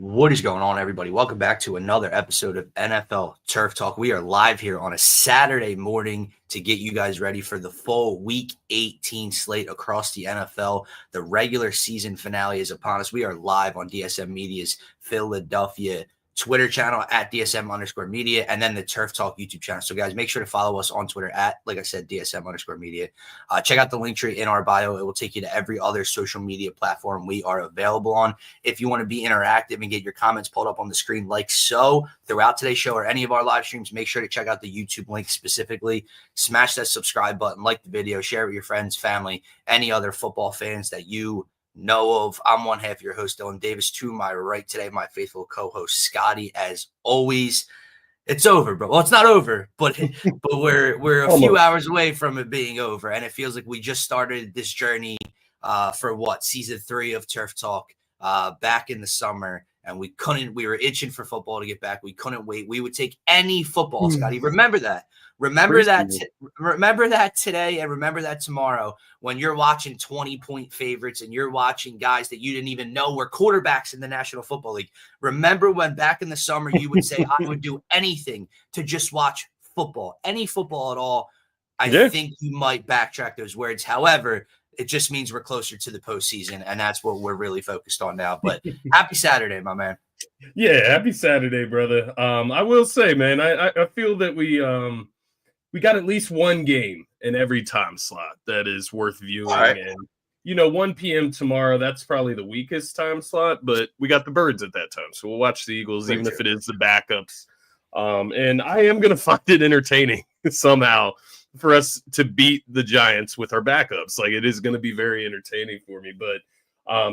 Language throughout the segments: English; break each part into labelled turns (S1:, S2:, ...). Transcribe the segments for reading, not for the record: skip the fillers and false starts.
S1: What is going on, everybody? Welcome back to another episode of NFL Turf Talk. We are live here on a Saturday morning to get you guys ready for the full Week 18 slate across the NFL. The regular season finale is upon us. We are live on DSM Media's Philadelphia Twitter channel at DSM_media, and then the Turf Talk YouTube channel. So, guys, make sure to follow us on Twitter at, like I said, DSM_media. Check out the link tree in our bio. It will take you to every other social media platform we are available on. If you want to be interactive and get your comments pulled up on the screen like so throughout today's show or any of our live streams, make sure to check out the YouTube link specifically. Smash that subscribe button, like the video, share it with your friends, family, any other football fans that you know of. I'm one half of your host, Dylan Davis. To my right today, my faithful co-host, Scotty. As always, it's over, bro. Well, it's not over, but we're a few hours away from it being over, and it feels like we just started this journey for season 3 of Turf Talk back in the summer, and we were itching for football to get back. We couldn't wait. We would take any football, Scotty. Remember that. Remember that today, and remember that tomorrow when you're watching 20-point favorites and you're watching guys that you didn't even know were quarterbacks in the National Football League. Remember when back in the summer you would say, I would do anything to just watch football, any football at all. I think you might backtrack those words. However, it just means we're closer to the postseason, and that's what we're really focused on now. But happy Saturday, my man.
S2: Yeah, happy Saturday, brother. I will say, man, I feel that we got at least one game in every time slot that is worth viewing. Right. And, 1 p.m. tomorrow, that's probably the weakest time slot, but we got the Birds at that time. So we'll watch the Eagles, even if it is the backups. And I am going to find it entertaining somehow for us to beat the Giants with our backups. Like, it is going to be very entertaining for me. But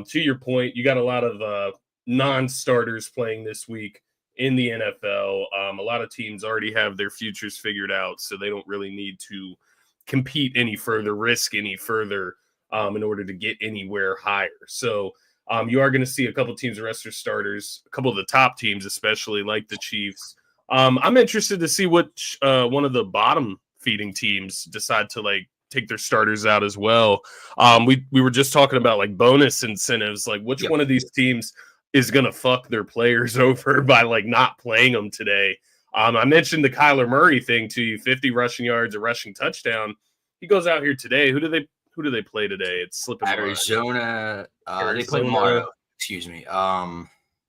S2: to your point, you got a lot of non-starters playing this week in the NFL. A lot of teams already have their futures figured out, so they don't really need to compete any further, risk any further in order to get anywhere higher. So you are going to see a couple teams rest their starters, a couple of the top teams, especially like the Chiefs. I'm interested to see what one of the bottom feeding teams decide to take their starters out as well. We were just talking about bonus incentives, which one of these teams is going to fuck their players over by not playing them today. I mentioned the Kyler Murray thing to you, 50 rushing yards, a rushing touchdown. He goes out here today. Who do they play today? It's slipping
S1: Arizona. They play tomorrow. Excuse me.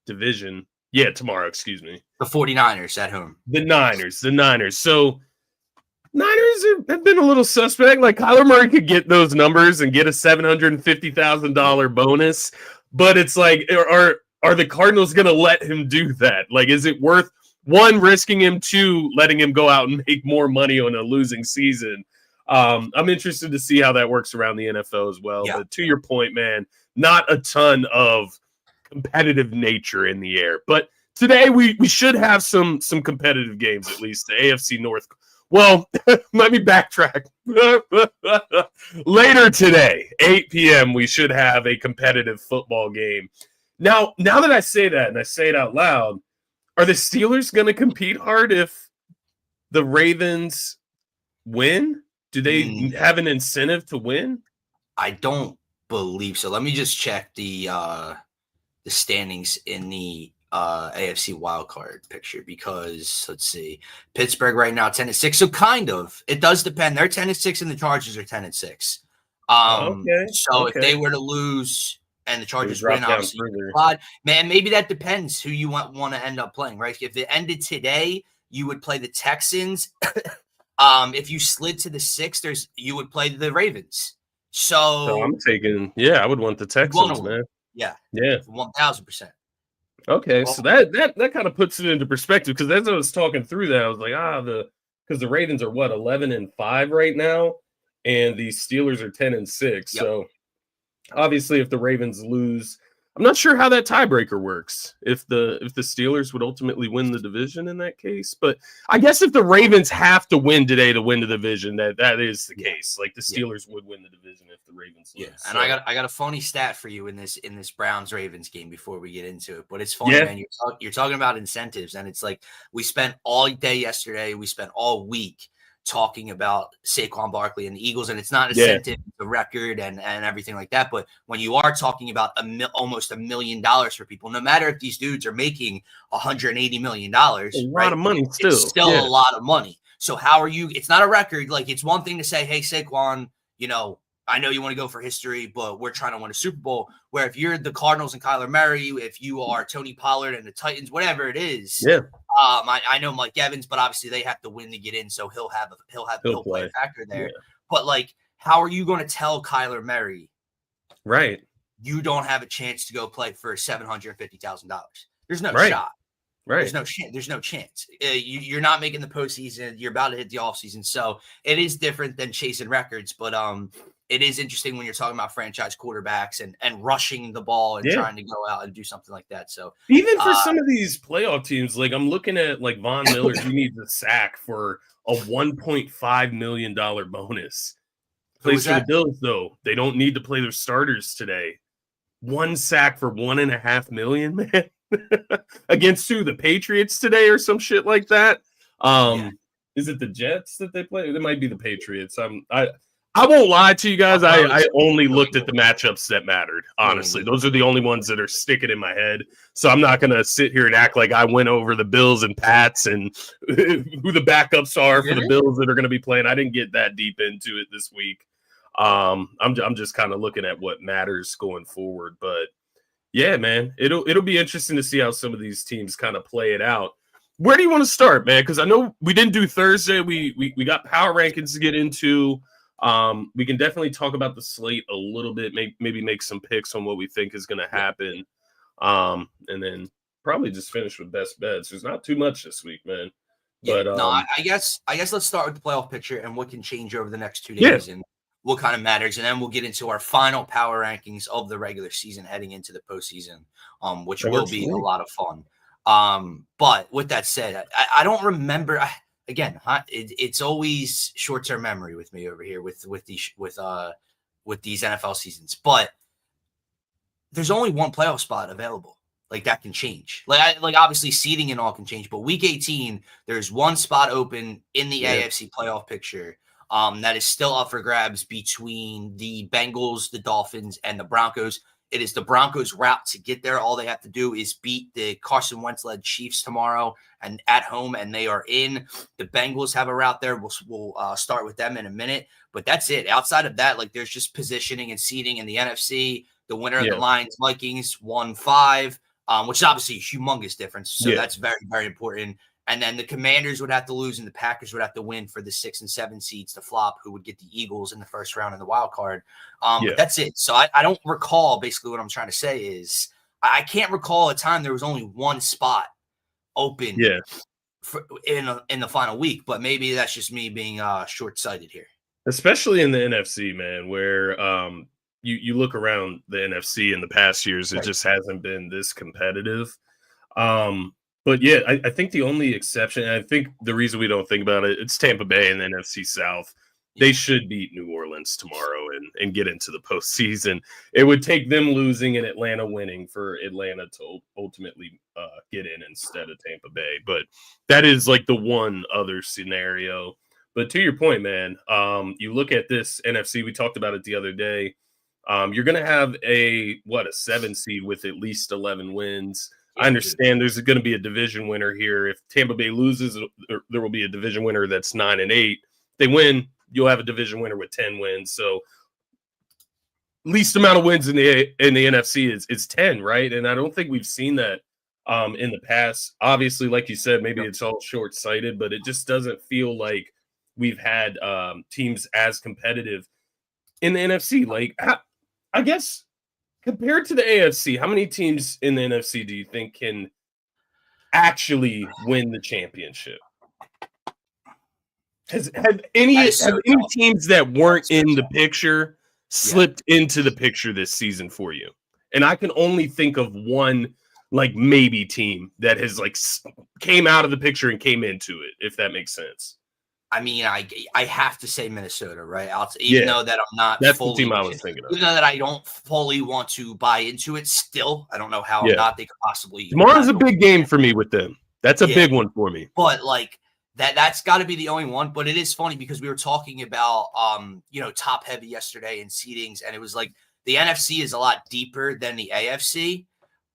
S2: Division. Yeah, tomorrow, excuse me.
S1: The 49ers at home.
S2: The Niners. So Niners have been a little suspect. Kyler Murray could get those numbers and get a $750,000 bonus, but it's are the Cardinals going to let him do that? Is it worth, one, risking him, two, letting him go out and make more money on a losing season? I'm interested to see how that works around the NFL as well. Yeah. But to your point, man, not a ton of competitive nature in the air. But today we should have some competitive games, at least. The AFC North. Well, let me backtrack. Later today, 8 p.m., we should have a competitive football game. Now that I say that, and I say it out loud, are the Steelers going to compete hard if the Ravens win? Do they have an incentive to win?
S1: I don't believe so. Let me just check the standings in the AFC wildcard picture, because let's see, Pittsburgh right now 10-6. So kind of, it does depend. They're 10-6 and the Chargers are 10-6. If they were to lose and the Chargers win, obviously, man, maybe that depends who you want to end up playing, right? If it ended today, you would play the Texans. If you slid to the 6th, you would play the Ravens. So
S2: I'm taking, I would want the Texans, man.
S1: Yeah. 1,000%.
S2: Okay, so that kind of puts it into perspective, because as I was talking through that, I was like, because the Ravens are 11-5 right now, and the Steelers are 10-6. Yep. So obviously, if the Ravens lose, I'm not sure how that tiebreaker works. If the Steelers would ultimately win the division in that case, but I guess if the Ravens have to win today to win the division, that is the case. The Steelers would win the division if the Ravens lose.
S1: Yeah, and so, I got a funny stat for you in this Browns Ravens game before we get into it. But it's funny, man. You're talking about incentives, and it's we spent all day yesterday, we spent all week talking about Saquon Barkley and the Eagles, and it's not a sentiment, the record and everything like that. But when you are talking about almost $1 million for people, no matter if these dudes are making $180 million,
S2: a lot of money still.
S1: It's still a lot of money. So how are you? It's not a record. Like, it's one thing to say, hey, Saquon, I know you want to go for history, but we're trying to win a Super Bowl. Where if you're the Cardinals and Kyler Murray, if you are Tony Pollard and the Titans, whatever it is, I know Mike Evans, but obviously they have to win to get in, so he'll play a factor there. Yeah. But like, how are you going to tell Kyler Murray,
S2: right,
S1: you don't have a chance to go play for $750,000? There's no shot.
S2: Right.
S1: There's no chance. You're not making the postseason. You're about to hit the offseason. So it is different than chasing records. But it is interesting when you're talking about franchise quarterbacks and rushing the ball and trying to go out and do something like that. So
S2: even for some of these playoff teams, like I'm looking at like Von Miller, who needs a sack for a $1.5 million bonus. Plays for the Bills, though. They don't need to play their starters today. One sack for $1.5 million, man. Against who? The Patriots today or some shit like that? Is it the Jets that they play? It might be the Patriots. I won't lie to you guys. I only looked at the matchups that mattered. Honestly, those are the only ones that are sticking in my head. So I'm not going to sit here and act like I went over the Bills and Pats and who the backups are for the Bills that are going to be playing. I didn't get that deep into it this week. I'm just kind of looking at what matters going forward. But yeah, man, it'll be interesting to see how some of these teams kind of play it out. Where do you want to start, man? Because I know we didn't do Thursday. We got power rankings to get into. We can definitely talk about the slate a little bit, maybe make some picks on what we think is going to happen. And then probably just finish with best bets. There's not too much this week, man.
S1: Yeah, but I guess let's start with the playoff picture and what can change over the next 2 days and what kind of matters. And then we'll get into our final power rankings of the regular season heading into the postseason, which will be a lot of fun. But with that said, I don't remember. Again, it's always short-term memory with me over here with these NFL seasons. But there's only one playoff spot available. Like, that can change. Like obviously seeding and all can change. But week 18, there's one spot open in the AFC playoff picture that is still up for grabs between the Bengals, the Dolphins, and the Broncos. It is the Broncos' route to get there. All they have to do is beat the Carson Wentz-led Chiefs tomorrow and at home, and they are in. The Bengals have a route there. We'll start with them in a minute, but that's it. Outside of that, like, there's just positioning and seeding in the NFC. The winner of the Lions-Vikings 1-5, which is obviously a humongous difference. So that's very, very important. And then the Commanders would have to lose, and the Packers would have to win for the 6 and 7 seeds to flop, who would get the Eagles in the first round in the wild card. But that's it. So I don't recall. Basically, what I'm trying to say is I can't recall a time there was only one spot open in the final week. But maybe that's just me being short-sighted here.
S2: Especially in the NFC, man, where you look around the NFC in the past years, it just hasn't been this competitive. But yeah, I think the only exception, and I think the reason we don't think about it, it's Tampa Bay and the NFC South. They should beat New Orleans tomorrow and get into the postseason. It would take them losing and Atlanta winning for Atlanta to ultimately get in instead of Tampa Bay. But that is like the one other scenario. But to your point, man, you look at this NFC, we talked about it the other day. You're going to have a 7 seed with at least 11 wins. I understand there's going to be a division winner here. If Tampa Bay loses, there will be a division winner that's 9-8. If they win, you'll have a division winner with 10 wins. So least amount of wins in the NFC is 10, right? And I don't think we've seen that in the past. Obviously, like you said, maybe it's all short-sighted, but it just doesn't feel like we've had teams as competitive in the NFC. Like, I guess compared to the AFC, how many teams in the NFC do you think can actually win the championship? Have any teams that weren't in the picture slipped into the picture this season for you? And I can only think of one, like, maybe team that has like came out of the picture and came into it, if that makes sense.
S1: I mean, I have to say Minnesota, right? Even though that I'm not
S2: that's
S1: fully,
S2: the team I was thinking of.
S1: Even though that I don't fully want to buy into it still, I don't know how or not they could possibly.
S2: Tomorrow's a big game for me with them. That's a big one for me.
S1: But like That's got to be the only one. But it is funny because we were talking about top heavy yesterday in seedings, and it was like the NFC is a lot deeper than the AFC,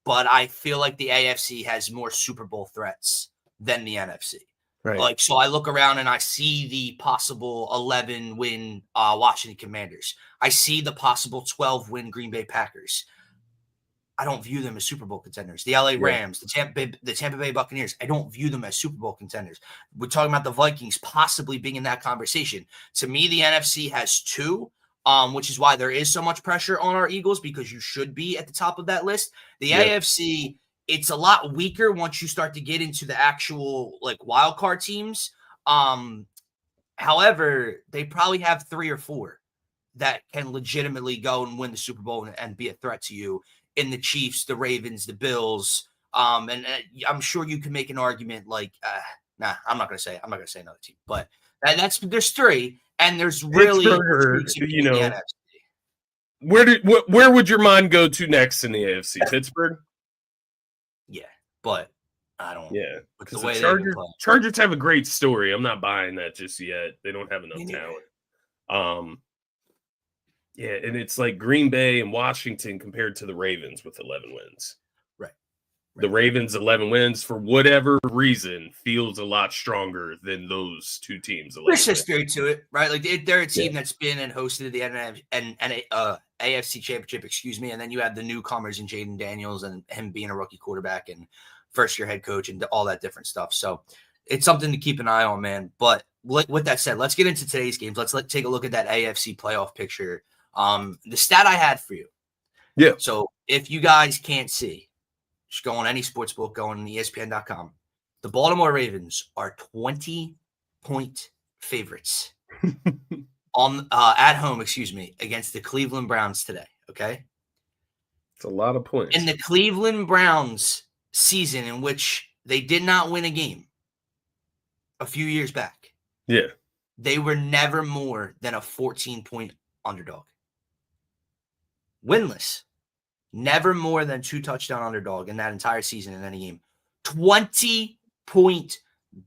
S1: but I feel like the AFC has more Super Bowl threats than the NFC.
S2: Right.
S1: Like, so I look around and I see the possible 11-win Washington Commanders. I see the possible 12-win Green Bay Packers. I don't view them as Super Bowl contenders. The LA Rams, the Tampa Bay Buccaneers, I don't view them as Super Bowl contenders. We're talking about the Vikings possibly being in that conversation. To me, the NFC has two, which is why there is so much pressure on our Eagles, because you should be at the top of that list. The AFC, it's a lot weaker once you start to get into the actual like wild card teams. However, they probably have 3 or 4 that can legitimately go and win the Super Bowl and be a threat to you. In the Chiefs, the Ravens, the Bills, and I'm sure you can make an argument like, I'm not going to say another team, but there's 3, and there's really
S2: the NFC. Where would your mind go to next in the AFC? Pittsburgh?
S1: Yeah, but I don't.
S2: Yeah, because the Chargers have a great story. I'm not buying that just yet. They don't have enough talent. Yeah, and it's like Green Bay and Washington compared to the Ravens with 11 wins.
S1: Right.
S2: The Ravens' 11 wins, for whatever reason, feels a lot stronger than those two teams.
S1: There's history to it, right? Like they're a team that's been and hosted the AFC Championship, and then you have the newcomers in Jaden Daniels and him being a rookie quarterback and first-year head coach and all that different stuff. So it's something to keep an eye on, man. But with that said, let's get into today's games. Let's take a look at that AFC playoff picture. The stat I had for you.
S2: Yeah.
S1: So if you guys can't see, just go on any sports book, go on ESPN.com. The Baltimore Ravens are 20-point favorites at home, against the Cleveland Browns today. Okay.
S2: It's a lot of points.
S1: In the Cleveland Browns season, in which they did not win a game a few years back.
S2: Yeah.
S1: They were never more than a 14-point underdog. Winless. Never more than 2 touchdown underdog in that entire season in any game. 20-point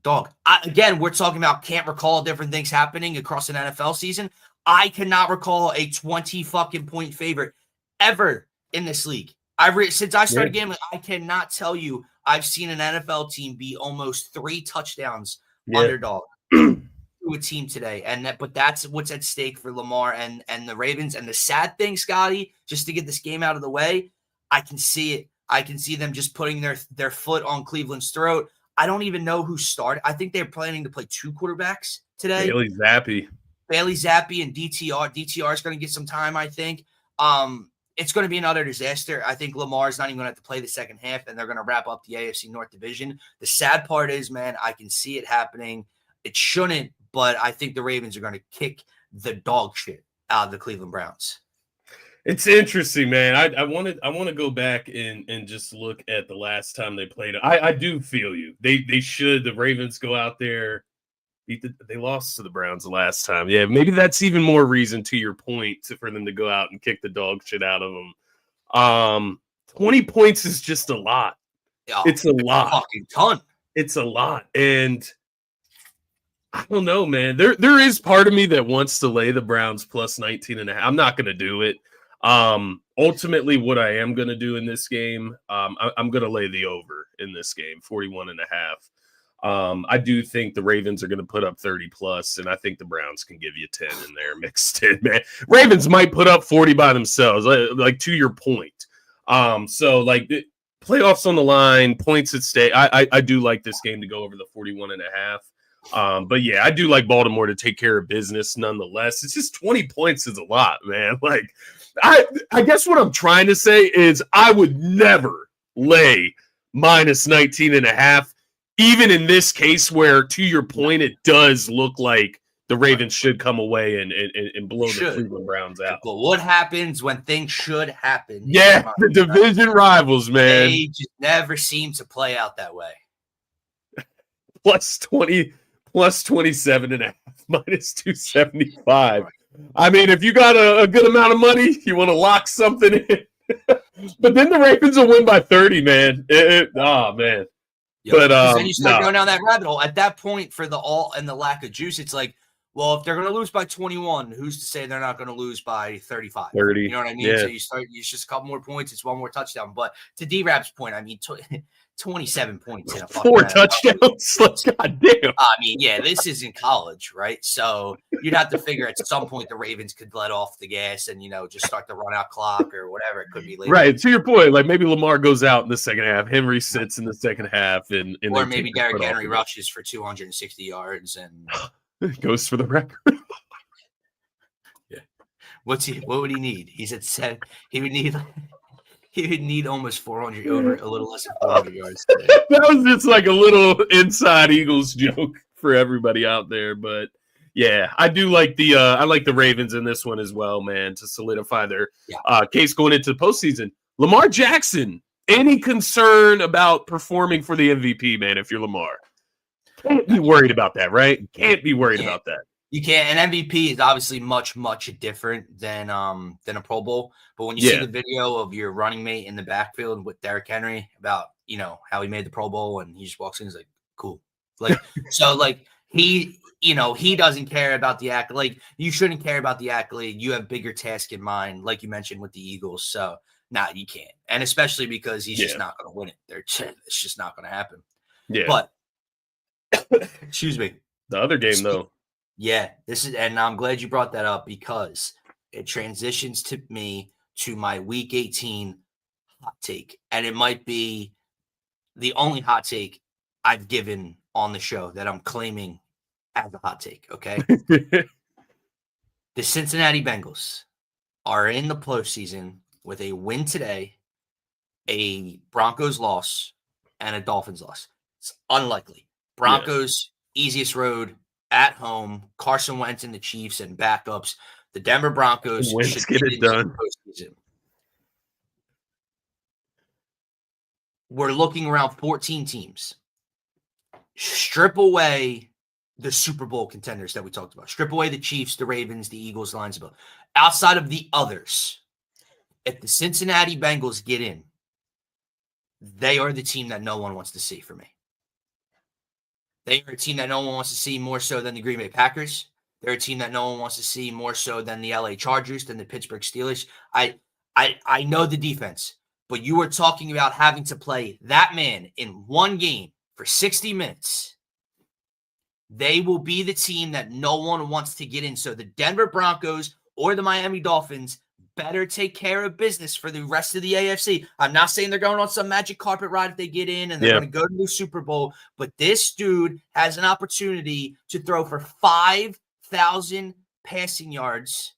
S1: dog. Again, we're talking about can't recall different things happening across an NFL season. I cannot recall a 20-fucking-point favorite ever in this league. Since I started gambling, I cannot tell you I've seen an NFL team be almost 3 touchdowns underdog to a team today. But that's what's at stake for Lamar and the Ravens. And the sad thing, Scotty, just to get this game out of the way, I can see it. I can see them just putting their foot on Cleveland's throat. I don't even know who started. I think they're planning to play 2 quarterbacks today.
S2: Bailey Zappi
S1: and DTR. DTR is going to get some time, I think. It's going to be another disaster. I think Lamar's not even going to have to play the second half, and they're going to wrap up the AFC North Division. The sad part is, man, I can see it happening. It shouldn't, but I think the Ravens are going to kick the dog shit out of the Cleveland Browns.
S2: It's interesting, man. I want to go back and just look at the last time they played. I do feel you. They should. The Ravens go out there. They lost to the Browns the last time. Yeah, maybe that's even more reason, to your point, for them to go out and kick the dog shit out of them. 20 points is just a lot.
S1: Oh,
S2: it's a lot.
S1: Fucking ton.
S2: It's a lot. And I don't know, man. There is part of me that wants to lay the Browns plus 19.5. I'm not going to do it. Ultimately, what I am going to do in this game, I'm going to lay the over in this game, 41.5. I do think the Ravens are going to put up 30 plus, and I think the Browns can give you 10 in there mixed in, man. Ravens might put up 40 by themselves, like to your point. So like playoffs on the line, points at stake. I do like this game to go over the 41.5. But yeah, I do like Baltimore to take care of business nonetheless. It's just 20 points is a lot, man. Like I guess what I'm trying to say is I would never lay minus 19.5. Even in this case where, to your point, it does look like the Ravens should come away and blow the Cleveland Browns out.
S1: But what happens when things should happen?
S2: Yeah, the division rivals, man.
S1: They just never seem to play out that way.
S2: Plus 20, plus 27.5, minus 275. I mean, if you got a good amount of money, you want to lock something in. But then the Ravens will win by 30, man. Man.
S1: Yep.
S2: But
S1: then you start going down that rabbit hole. At that point, for the all and the lack of juice, it's like, well, if they're going to lose by 21, who's to say they're not going to lose by 35?
S2: 30.
S1: You know what I mean?
S2: Yeah.
S1: So it's just a couple more points. It's one more touchdown. But to D-Rap's point, I mean, 27 points in a
S2: 4 touchdowns. God damn.
S1: I mean, yeah, this is in college, right? So you'd have to figure at some point the Ravens could let off the gas and, just start the run out clock or whatever it could be later.
S2: Right. To your point, like maybe Lamar goes out in the second half. Henry sits in the second half.
S1: Or maybe Derrick Henry rushes for 260 yards and
S2: goes for the record.
S1: Yeah. What would he need? He said he would need almost 400 over a little less than 400 yards today.
S2: That was just like a little inside Eagles joke for everybody out there, but yeah, I do like the Ravens in this one as well, man, to solidify their case going into the postseason. Lamar Jackson, any concern about performing for the MVP, man? If you're Lamar, can't be worried about that, right? Can't be worried about that.
S1: You can't. An MVP is obviously much different than a Pro Bowl. But when you see the video of your running mate in the backfield with Derrick Henry about how he made the Pro Bowl and he just walks in, he's like, cool. Like so, like he doesn't care about the accolade. Like you shouldn't care about the accolade. You have bigger task in mind, like you mentioned with the Eagles. So you can't, and especially because he's just not going to win it. It's just not going to happen.
S2: Yeah.
S1: But excuse me.
S2: The other game though.
S1: Yeah, and I'm glad you brought that up because it transitions to my Week 18 hot take, and it might be the only hot take I've given on the show that I'm claiming as a hot take. Okay, the Cincinnati Bengals are in the postseason with a win today, a Broncos loss, and a Dolphins loss. It's unlikely. Broncos easiest road. At home, Carson Wentz and the Chiefs and backups. The Denver Broncos should
S2: get it done.
S1: We're looking around 14 teams. Strip away the Super Bowl contenders that we talked about. Strip away the Chiefs, the Ravens, the Eagles, the Lions. Outside of the others, if the Cincinnati Bengals get in, they are the team that no one wants to see for me. They are a team that no one wants to see more so than the Green Bay Packers. They're a team that no one wants to see more so than the LA Chargers, than the Pittsburgh Steelers. I know the defense, but you were talking about having to play that man in one game for 60 minutes. They will be the team that no one wants to get in. So the Denver Broncos or the Miami Dolphins better take care of business for the rest of the AFC. I'm not saying they're going on some magic carpet ride if they get in and they're going to go to the Super Bowl, but this dude has an opportunity to throw for 5,000 passing yards,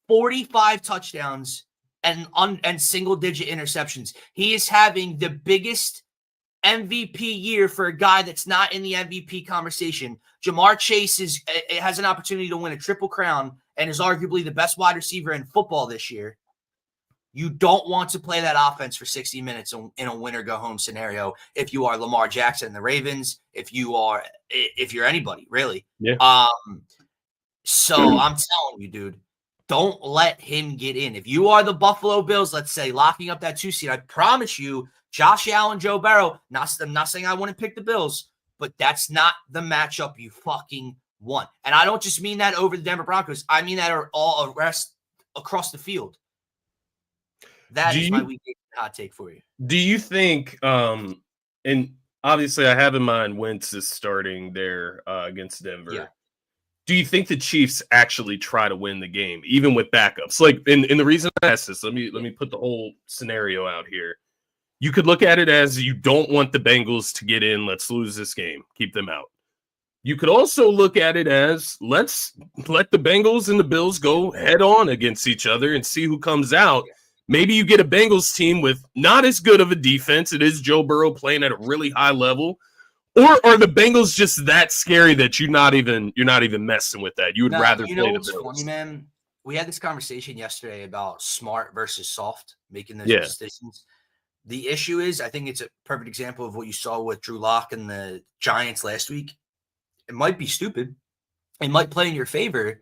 S1: 45 touchdowns, and single-digit interceptions. He is having the biggest MVP year for a guy that's not in the MVP conversation. Jamar Chase has an opportunity to win a triple crown and is arguably the best wide receiver in football this year. You don't want to play that offense for 60 minutes in a win-or-go-home scenario if you are Lamar Jackson and the Ravens, if you're anybody, really.
S2: Yeah.
S1: So I'm telling you, dude, don't let him get in. If you are the Buffalo Bills, let's say, locking up that 2 seed, I promise you, Josh Allen, Joe Burrow, I'm not saying I wouldn't pick the Bills, but that's not the matchup you fucking want. And I don't just mean that over the Denver Broncos. I mean that are all across the field. That is my week 18 hot take for you.
S2: Do you think, and obviously I have in mind Wentz is starting there against Denver.
S1: Yeah.
S2: Do you think the Chiefs actually try to win the game, even with backups? Like, and the reason I ask this, let me put the whole scenario out here. You could look at it as you don't want the Bengals to get in. Let's lose this game. Keep them out. You could also look at it as let's let the Bengals and the Bills go head on against each other and see who comes out. Maybe you get a Bengals team with not as good of a defense. It is Joe Burrow playing at a really high level. Or are the Bengals just that scary that you're not even messing with that? You would rather play the Bills.
S1: Funny, man? We had this conversation yesterday about smart versus soft, making those decisions. The issue is, I think it's a perfect example of what you saw with Drew Lock and the Giants last week. It might be stupid. It might play in your favor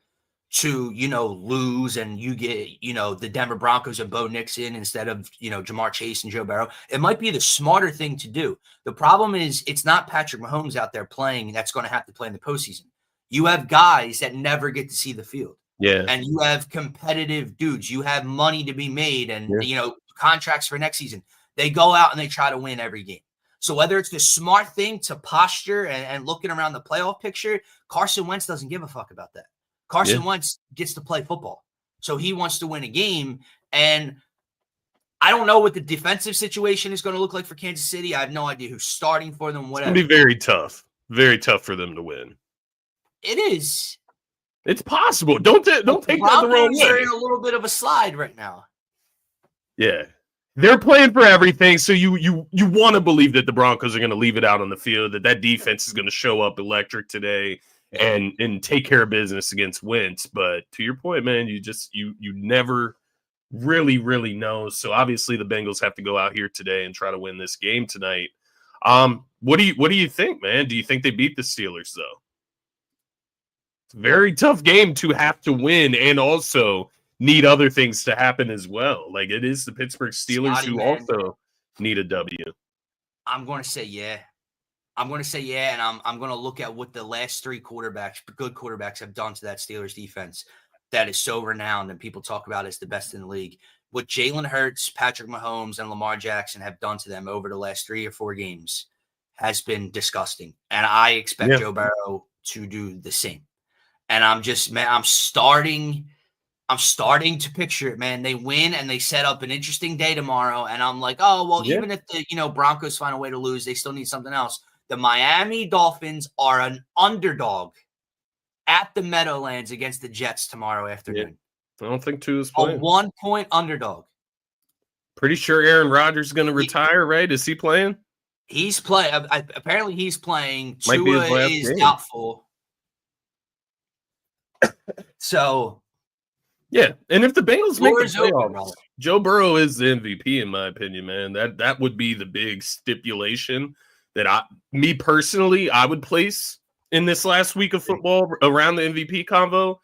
S1: to, lose and you get, the Denver Broncos and Bo Nixon instead of, Jamar Chase and Joe Burrow. It might be the smarter thing to do. The problem is it's not Patrick Mahomes out there playing that's going to have to play in the postseason. You have guys that never get to see the field.
S2: Yeah.
S1: And you have competitive dudes. You have money to be made and, contracts for next season. They go out and they try to win every game. So whether it's the smart thing to posture and looking around the playoff picture, Carson Wentz doesn't give a fuck about that. Carson Wentz gets to play football. So he wants to win a game. And I don't know what the defensive situation is going to look like for Kansas City. I have no idea who's starting for them, whatever.
S2: It's going to be very tough. Very tough for them to win.
S1: It is.
S2: It's possible. Don't take that the wrong way.
S1: They're in a little bit of a slide right now.
S2: Yeah. They're playing for everything, so you want to believe that the Broncos are going to leave it out on the field, that defense is going to show up electric today and take care of business against Wentz. But to your point, man, you never really, really know. So obviously the Bengals have to go out here today and try to win this game tonight. What do you think, man? Do you think they beat the Steelers, though? It's a very tough game to have to win and also need other things to happen as well. Like it is the Pittsburgh Steelers who also need a W.
S1: I'm going to say yeah. And I'm going to look at what the last three good quarterbacks have done to that Steelers defense that is so renowned and people talk about as the best in the league. What Jalen Hurts, Patrick Mahomes, and Lamar Jackson have done to them over the last 3 or 4 games has been disgusting. And I expect Joe Burrow to do the same. And I'm starting to picture it, man. They win and they set up an interesting day tomorrow. And I'm like, oh, well, even if the Broncos find a way to lose, they still need something else. The Miami Dolphins are an underdog at the Meadowlands against the Jets tomorrow afternoon.
S2: I don't think 2 is playing.
S1: A 1-point underdog.
S2: Pretty sure Aaron Rodgers is going to retire, right? Is he playing?
S1: He's playing. Apparently he's playing.
S2: Might be his last
S1: is
S2: game.
S1: doubtful. So...
S2: yeah, and if the Bengals make the playoffs, Joe Burrow is the MVP in my opinion, man. That would be the big stipulation that me personally, I would place in this last week of football around the MVP convo.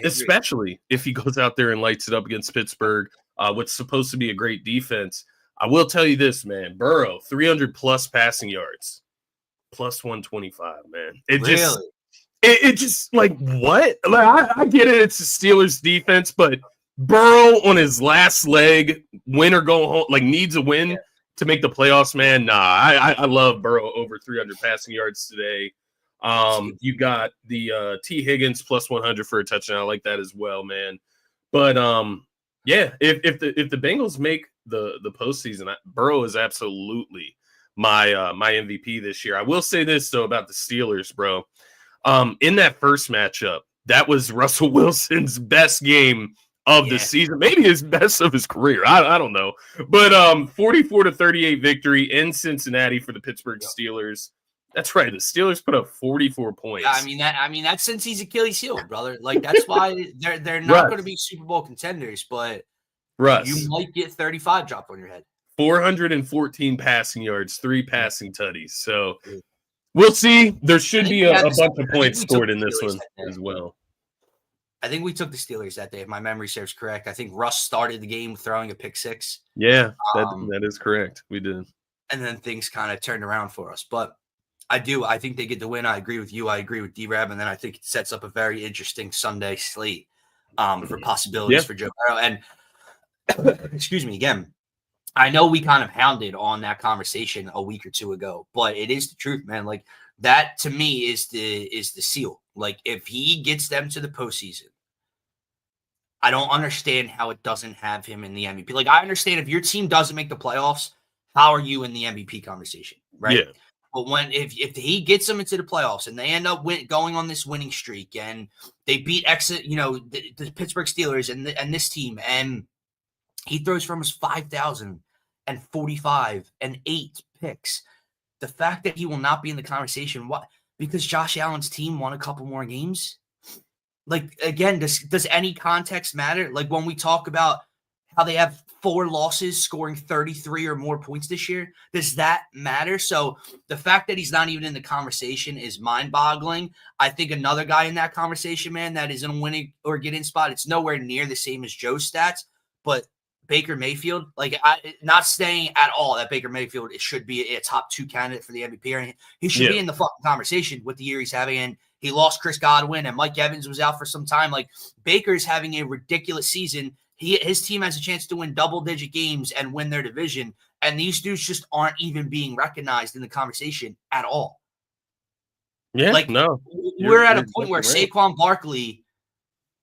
S2: Especially if he goes out there and lights it up against Pittsburgh, what's supposed to be a great defense. I will tell you this, man. Burrow, 300 plus passing yards, plus 125, man. It just like what? Like I get it. It's the Steelers defense, but Burrow on his last leg, win or go home, like needs a win to make the playoffs, man. Nah, I love Burrow over 300 passing yards today. You got the T. Higgins plus 100 for a touchdown. I like that as well, man. But if the Bengals make the postseason, Burrow is absolutely my MVP this year. I will say this though about the Steelers, bro. In that first matchup, that was Russell Wilson's best game of the season, maybe his best of his career. I don't know, but 44-38 victory in Cincinnati for the Pittsburgh Steelers. That's right. The Steelers put up 44 points.
S1: Yeah, I mean that's since he's Achilles heel, brother. Like that's why they're not going to be Super Bowl contenders, but you might get 35 dropped on your head.
S2: 414 passing yards, 3 passing tutties. So we'll see. There should be a bunch of points scored in this one as well.
S1: I think we took the Steelers that day, if my memory serves correct. I think Russ started the game throwing a pick 6.
S2: Yeah, that is correct. We did.
S1: And then things kind of turned around for us. But I think they get the win. I agree with you. I agree with D-Rab. And then I think it sets up a very interesting Sunday slate for possibilities for Joe Burrow. And excuse me again. I know we kind of hounded on that conversation a week or 2 ago, but it is the truth, man. Like that to me is the seal. Like if he gets them to the postseason, I don't understand how it doesn't have him in the MVP. Like I understand if your team doesn't make the playoffs, how are you in the MVP conversation, right? Yeah. But if he gets them into the playoffs and they end up going on this winning streak and they beat the Pittsburgh Steelers and this team, and he throws for almost 5,045 and 8 picks. The fact that he will not be in the conversation, what? Because Josh Allen's team won a couple more games. Like again, does any context matter? Like when we talk about how they have 4 losses, scoring 33 or more points this year? Does that matter? So the fact that he's not even in the conversation is mind-boggling. I think another guy in that conversation, man, that is in a winning or get in spot, it's nowhere near the same as Joe's stats, but Baker Mayfield, like, not saying at all that Baker Mayfield should be a top 2 candidate for the MVP. He should be in the fucking conversation with the year he's having. And he lost Chris Godwin, and Mike Evans was out for some time. Like, Baker's having a ridiculous season. His team has a chance to win double-digit games and win their division, and these dudes just aren't even being recognized in the conversation at all.
S2: Yeah,
S1: like,
S2: no.
S1: We're at a point where Saquon Barkley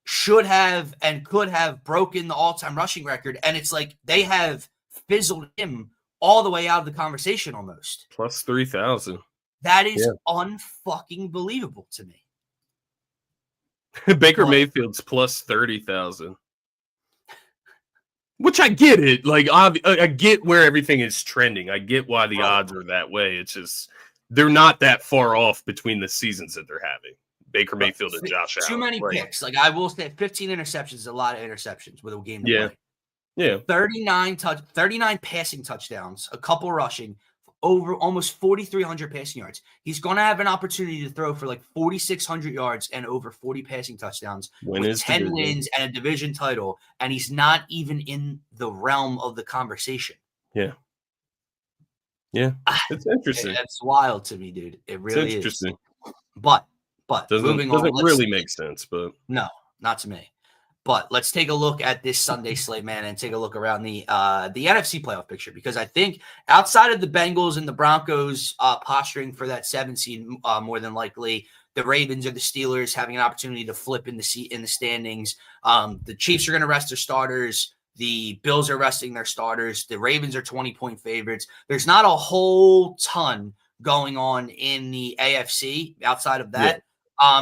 S1: should have and could have broken the all-time rushing record, and it's like they have fizzled him all the way out of the conversation almost.
S2: Plus 3,000.
S1: That is unfucking believable to me.
S2: Baker Mayfield's plus 30,000. Which I get it. Like, I get where everything is trending. I get why the odds are that way. It's just they're not that far off between the seasons that they're having. Baker Mayfield and Josh Allen.
S1: Too many picks. Like, I will say 15 interceptions is a lot of interceptions with a game to play.
S2: Yeah.
S1: 39 passing touchdowns, a couple rushing, over almost 4,300 passing yards. He's going to have an opportunity to throw for like 4,600 yards and over 40 passing touchdowns with 10 wins and a division title, and he's not even in the realm of the conversation.
S2: Yeah. It's interesting.
S1: That's wild to me, dude. It really is.
S2: Interesting.
S1: But
S2: doesn't really make sense, but
S1: no, not to me. But let's take a look at this Sunday slate, man, and take a look around the NFC playoff picture, because I think outside of the Bengals and the Broncos posturing for that 7 seed, more than likely, the Ravens or the Steelers having an opportunity to flip in the standings. The Chiefs are going to rest their starters. The Bills are resting their starters. The Ravens are 20-point favorites. There's not a whole ton going on in the AFC outside of that.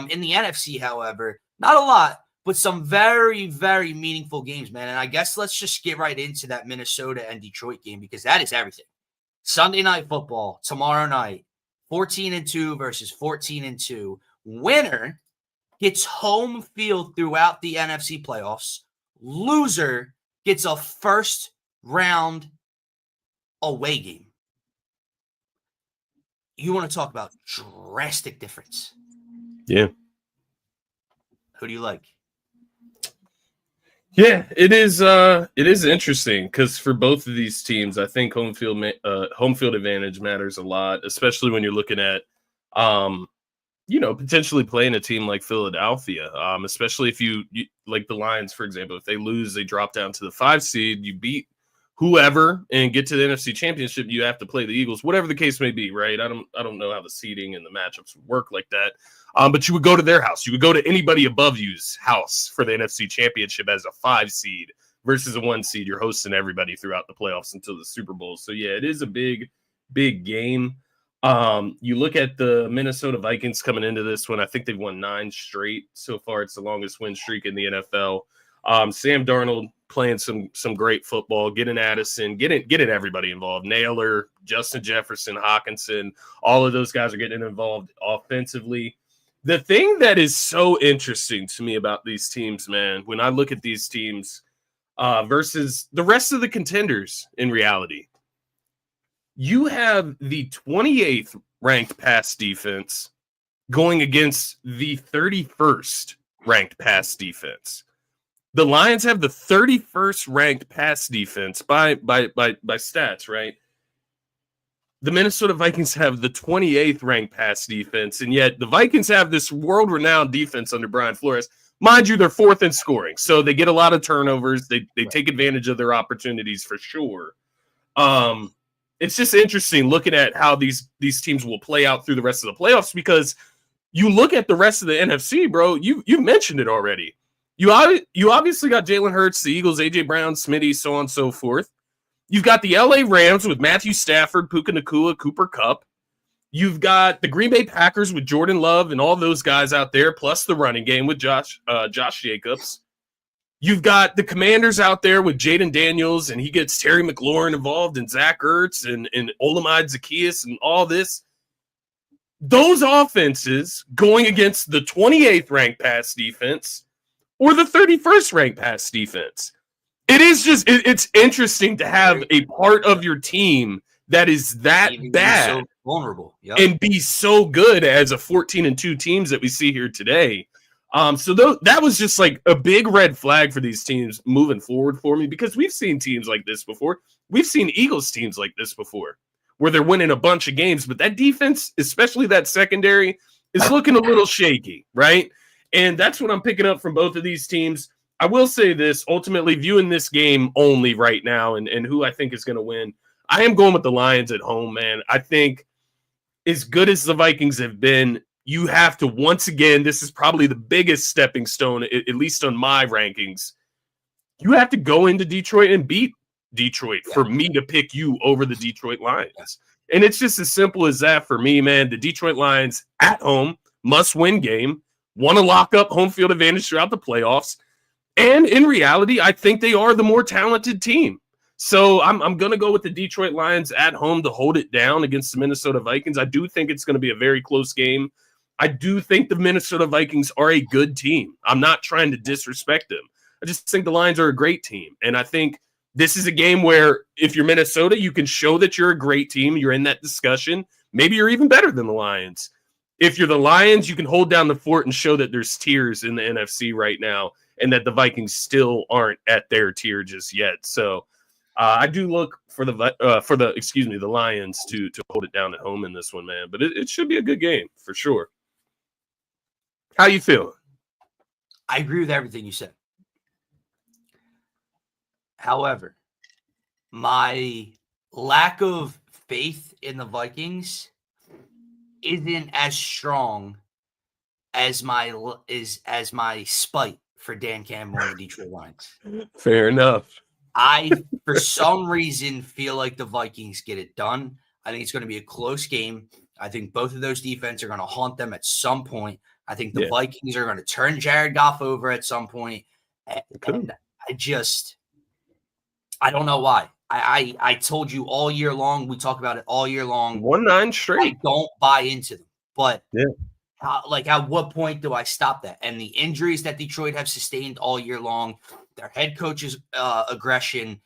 S1: In the NFC, however, not a lot, but some very, very meaningful games, man. And I guess let's just get right into that Minnesota and Detroit game, because that is everything. Sunday Night Football tomorrow night, 14-2 versus 14-2. Winner gets home field throughout the NFC playoffs. Loser gets a first round away game. You want to talk about drastic difference?
S2: Yeah.
S1: Who do you like?
S2: Yeah, it is interesting because for both of these teams, I think home field advantage matters a lot, especially when you're looking at potentially playing a team like Philadelphia, especially if you like the Lions, for example. If they lose, they drop down to the 5 seed, you beat whoever and get to the NFC Championship, you have to play the Eagles, whatever the case may be, right? I don't know how the seeding and the matchups would work like that. But you would go to their house. You would go to anybody above you's house for the NFC Championship as a 5 seed versus a 1 seed. You're hosting everybody throughout the playoffs until the Super Bowl. So, yeah, it is a big, big game. You look at the Minnesota Vikings coming into this one. I think they've won 9 straight so far. It's the longest win streak in the NFL. Sam Darnold playing some great football, getting Addison, getting everybody involved. Naylor, Justin Jefferson, Hawkinson, all of those guys are getting involved offensively. The thing that is so interesting to me about these teams, man, when I look at these teams versus the rest of the contenders in reality, you have the 28th ranked pass defense going against the 31st ranked pass defense. The Lions have the 31st ranked pass defense by stats, right? The Minnesota Vikings have the 28th ranked pass defense, and yet the Vikings have this world-renowned defense under Brian Flores. Mind you, they're 4th in scoring, so they get a lot of turnovers. They take advantage of their opportunities for sure. It's just interesting looking at how these teams will play out through the rest of the playoffs, because you look at the rest of the NFC, bro. You mentioned it already. You obviously got Jalen Hurts, the Eagles, A.J. Brown, Smitty, so on and so forth. You've got the L.A. Rams with Matthew Stafford, Puka Nacua, Cooper Kupp. You've got the Green Bay Packers with Jordan Love and all those guys out there, plus the running game with Josh Jacobs. You've got the Commanders out there with Jaden Daniels, and he gets Terry McLaurin involved, and Zach Ertz and Olamide Zaccheaus and all this. Those offenses going against the 28th ranked pass defense or the 31st ranked pass defense. It is just it's interesting to have a part of your team that is that
S1: Even
S2: bad,
S1: so vulnerable,
S2: and be so good as a 14-2 teams that we see here today. So that was just like a big red flag for these teams moving forward for me, because we've seen teams like this before. We've seen Eagles teams like this before, where they're winning a bunch of games, but that defense, especially that secondary, is looking a little shaky, right? And that's what I'm picking up from both of these teams. I will say this, ultimately viewing this game only right now and who I think is going to win, I am going with the Lions at home, man. I think as good as the Vikings have been, you have to, once again, this is probably the biggest stepping stone, at least on my rankings. You have to go into Detroit and beat Detroit for me to pick you over the Detroit Lions. And it's just as simple as that for me, man. The Detroit Lions at home, must-win game, want to lock up home field advantage throughout the playoffs. And in reality, I think they are the more talented team. So I'm going to go with the Detroit Lions at home to hold it down against the Minnesota Vikings. I do think it's going to be a very close game. I do think the Minnesota Vikings are a good team. I'm not trying to disrespect them. I just think the Lions are a great team. And I think this is a game where if you're Minnesota, you can show that you're a great team. You're in that discussion. Maybe you're even better than the Lions. If you're the Lions, you can hold down the fort and show that there's tiers in the NFC right now and that the Vikings still aren't at their tier just yet. So I do look for the Lions to hold it down at home in this one, man. But it should be a good game for sure. How you feeling?
S1: I agree with everything you said. However, my lack of faith in the Vikings isn't as strong as my spite for Dan Campbell and the Detroit Lions.
S2: Fair enough.
S1: I, for some reason, feel like the Vikings get it done. I think it's going to be a close game. I think both of those defenses are going to haunt them at some point. I think the Vikings are going to turn Jared Goff over at some point. And I don't know why. I told you all year long. We talk about it all year long.
S2: 1-9 straight.
S1: I don't buy into them. But at what point do I stop that? And the injuries that Detroit have sustained all year long, their head coach's aggression,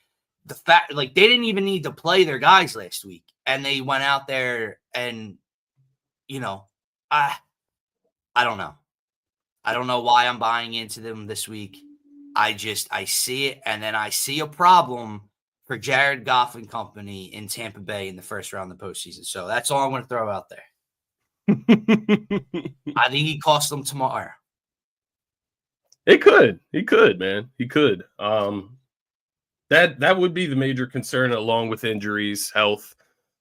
S1: the fact they didn't even need to play their guys last week, and they went out there and I don't know. I don't know why I'm buying into them this week. I see it, and then I see a problem for Jared Goff and company in Tampa Bay in the first round of the postseason. So that's all I'm going to throw out there. I think he cost them tomorrow.
S2: He could, man. He could. That would be the major concern, along with injuries, health,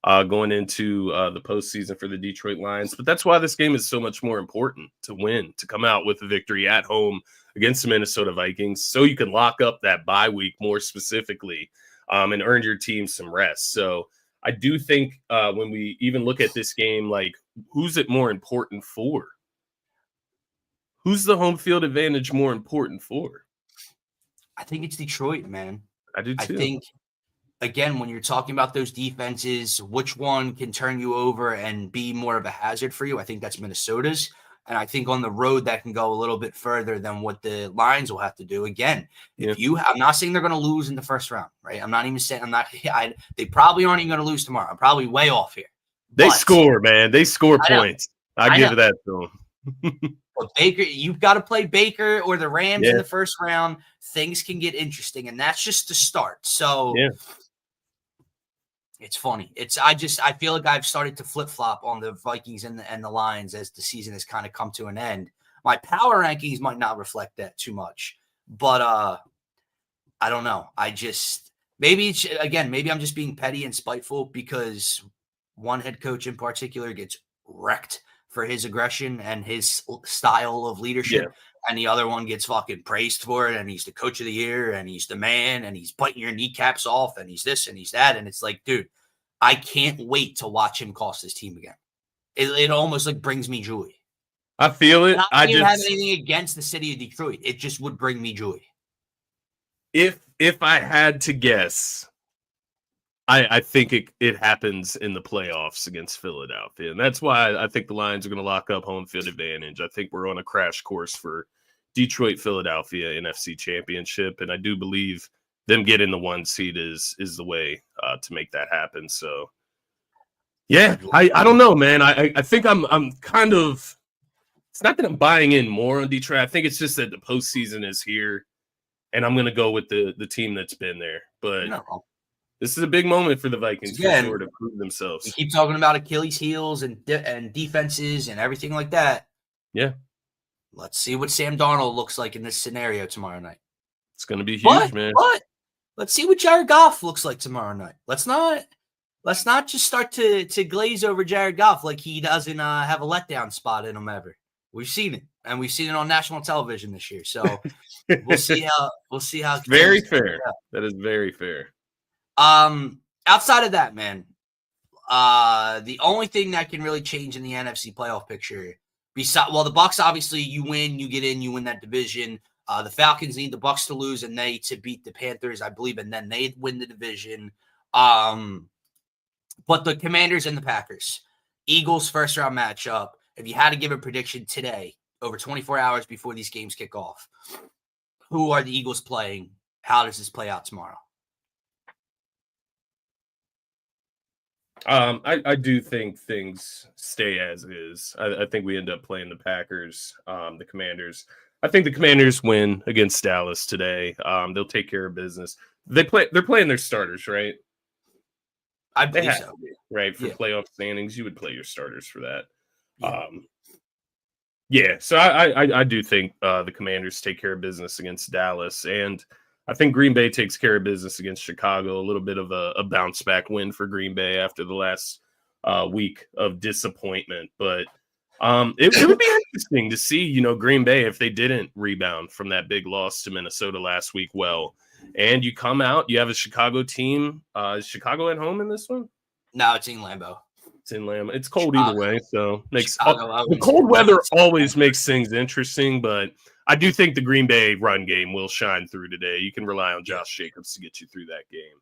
S2: going into the postseason for the Detroit Lions. But that's why this game is so much more important to win, to come out with a victory at home against the Minnesota Vikings, so you can lock up that bye week more specifically and earn your team some rest. So I do think when we even look at this game, who's it more important for? Who's the home field advantage more important for?
S1: I think it's Detroit, man.
S2: I do too.
S1: I think, again, when you're talking about those defenses, which one can turn you over and be more of a hazard for you? I think that's Minnesota's. And I think on the road that can go a little bit further than what the Lions will have to do. Again, I'm not saying they're going to lose in the first round, right? I'm not even saying they probably aren't even going to lose tomorrow. I'm probably way off here.
S2: They score, man. They score points. I give it that to them.
S1: But Baker, you've got to play Baker or the Rams in the first round. Things can get interesting, and that's just the start. So it's funny. I feel like I've started to flip-flop on the Vikings and the Lions as the season has kind of come to an end. My power rankings might not reflect that too much, but I don't know. Maybe I'm just being petty and spiteful because one head coach in particular gets wrecked for his aggression and his style of leadership, and the other one gets fucking praised for it, and he's the coach of the year, and he's the man, and he's biting your kneecaps off, and he's this and he's that, and it's like, dude, I can't wait to watch him cost his team again. It almost brings me joy.
S2: I feel it.
S1: I don't have anything against the city of Detroit. It just would bring me joy.
S2: If I had to guess, I think it happens in the playoffs against Philadelphia. And that's why I think the Lions are going to lock up home field advantage. I think we're on a crash course for Detroit-Philadelphia NFC Championship. And I do believe them getting the 1 seed is the way to make that happen. So, yeah, I don't know, man. I think I'm kind of. It's not that I'm buying in more on Detroit. I think it's just that the postseason is here, and I'm going to go with the team that's been there. But this is a big moment for the Vikings for sure to prove themselves.
S1: We keep talking about Achilles heels and defenses and everything like that.
S2: Yeah.
S1: Let's see what Sam Darnold looks like in this scenario tomorrow night.
S2: It's going to be huge, man.
S1: But let's see what Jared Goff looks like tomorrow night. Let's not just start to glaze over Jared Goff like he doesn't have a letdown spot in him ever. We've seen it, and we've seen it on national television this year. So we'll see how.
S2: Very fair. That is very fair.
S1: Outside of that, man, the only thing that can really change in the NFC playoff picture, the Bucks, obviously you win, you get in, you win that division. The Falcons need the Bucks to lose and they to beat the Panthers, I believe, and then they win the division. But the Commanders and the Packers, Eagles first round matchup. If you had to give a prediction today, over 24 hours before these games kick off, who are the Eagles playing? How does this play out tomorrow?
S2: I do think things stay as is. I think we end up playing the Packers, the Commanders. I think the Commanders win against Dallas today. They'll take care of business. They're playing their starters, right?
S1: I believe so.
S2: Right, for playoff standings, you would play your starters for that. So I do think the Commanders take care of business against Dallas, and I think Green Bay takes care of business against Chicago. A little bit of a bounce back win for Green Bay after the last week of disappointment, but it would be interesting to see, Green Bay, if they didn't rebound from that big loss to Minnesota last week. Well, and you come out, you have a Chicago team. Is Chicago at home in this one?
S1: No, it's in Lambeau.
S2: It's in Lambeau. It's cold either way, so the cold weather always makes things interesting. But I do think the Green Bay run game will shine through today. You can rely on Josh Jacobs to get you through that game.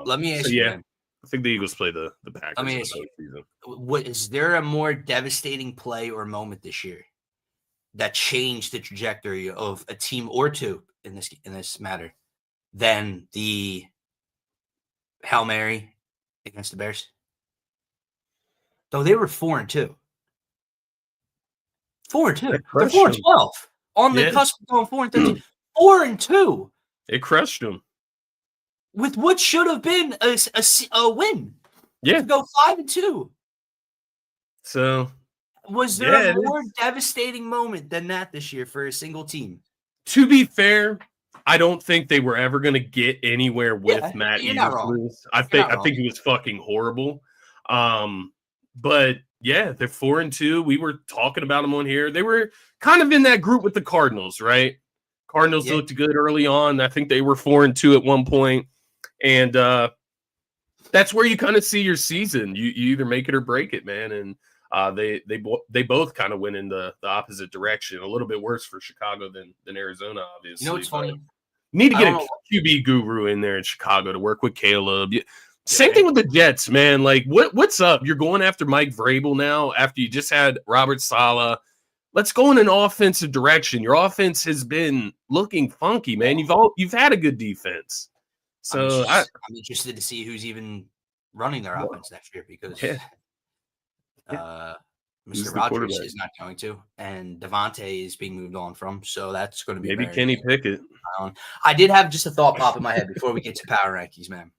S1: Let me ask you, man.
S2: I think the Eagles play the Packers.
S1: Let me ask you, is there a more devastating play or moment this year that changed the trajectory of a team or two in this matter than the Hail Mary against the Bears? Though they were 4-2. 4-2. They're 4-12 on the cusp of going 4-13. 4-2.
S2: It crushed them.
S1: With what should have been a win.
S2: Yeah.
S1: To go 5-2.
S2: So
S1: was there a more devastating moment than that this year for a single team?
S2: To be fair, I don't think they were ever going to get anywhere with Matt Eberflus. I think he was fucking horrible. But yeah, they're 4-2. We were talking about them on here. They were kind of in that group with the Cardinals, right? Cardinals looked good early on. I think they were 4-2 at one point. And that's where you kind of see your season. You either make it or break it, man. And they both kind of went in the opposite direction. A little bit worse for Chicago than Arizona, obviously.
S1: You know what's funny?
S2: Need to get a QB guru in there in Chicago to work with Caleb. Same thing with the Jets, man. Like, what's up? You're going after Mike Vrabel now after you just had Robert Saleh. Let's go in an offensive direction. Your offense has been looking funky, man. You've had a good defense. So I'm
S1: interested to see who's even running their offense next year because Mr. Rodgers is not going to, and Devontae is being moved on from. So that's going to be
S2: maybe Kenny Pickett.
S1: I did have just a thought pop in my head before we get to power rankings, man.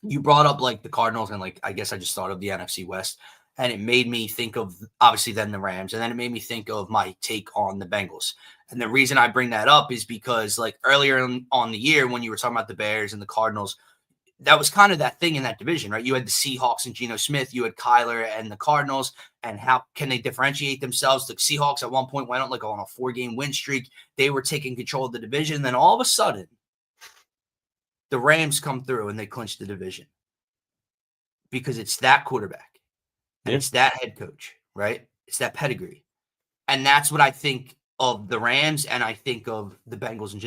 S1: You brought up like the Cardinals, and like I guess I just thought of the NFC West, and it made me think of obviously then the Rams, and then it made me think of my take on the Bengals. And the reason I bring that up is because like earlier on the year when you were talking about the Bears and the Cardinals, that was kind of that thing in that division, right? You had the Seahawks and Geno Smith, you had Kyler and the Cardinals, and how can they differentiate themselves? The Seahawks at one point went on like on a 4-game win streak. They were taking control of the division. And then all of a sudden, the Rams come through and they clinch the division because it's that quarterback and it's that head coach, right? It's that pedigree. And that's what I think of the Rams and I think of the Bengals. And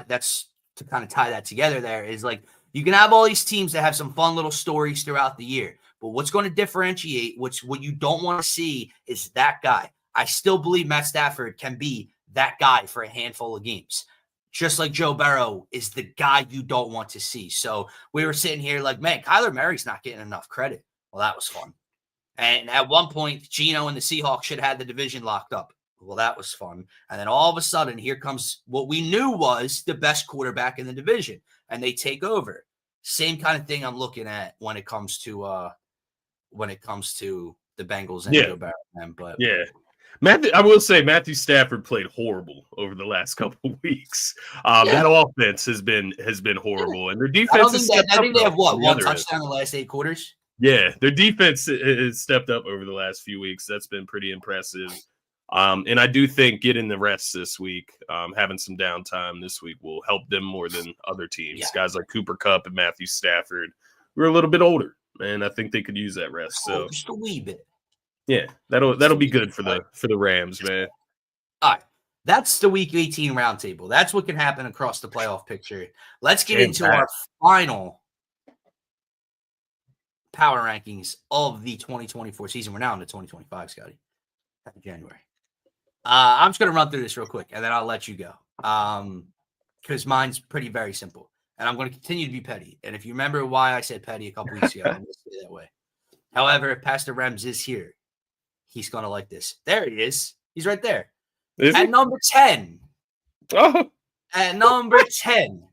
S1: that's to kind of tie that together there is like, you can have all these teams that have some fun little stories throughout the year, but what's going to differentiate, what you don't want to see is that guy. I still believe Matt Stafford can be that guy for a handful of games. just like Joe Burrow is the guy you don't want to see. So we were sitting here like, man, Kyler Murray's not getting enough credit. Well, that was fun. And at one point, Geno and the Seahawks should have had the division locked up. Well, that was fun. And then all of a sudden, here comes what we knew was the best quarterback in the division, and they take over. Same kind of thing I'm looking at when it comes to the Bengals and Joe Burrow. But
S2: yeah. I will say Matthew Stafford played horrible over the last couple of weeks. That offense has been horrible, and their defense
S1: I think they have one touchdown in the last 8 quarters.
S2: Yeah, their defense has stepped up over the last few weeks. That's been pretty impressive. And I do think getting the rest this week, having some downtime this week will help them more than other teams. Yeah. Guys like Cooper Kupp and Matthew Stafford, we're a little bit older, and I think they could use that rest. So
S1: just a wee bit.
S2: Yeah, that'll be good for the Rams, man.
S1: All right. That's the Week 18 roundtable. That's what can happen across the playoff picture. Let's get into our final power rankings of the 2024 season. We're now in the 2025, Scotty. January. I'm just going to run through this real quick, and then I'll let you go. Because mine's very simple. And I'm going to continue to be petty. And if you remember why I said petty a couple weeks ago, I'm going to say that way. However, if Pastor Rems is here, he's going to like this. There he is. He's right there. Number 10.
S2: Oh.
S1: At number 10,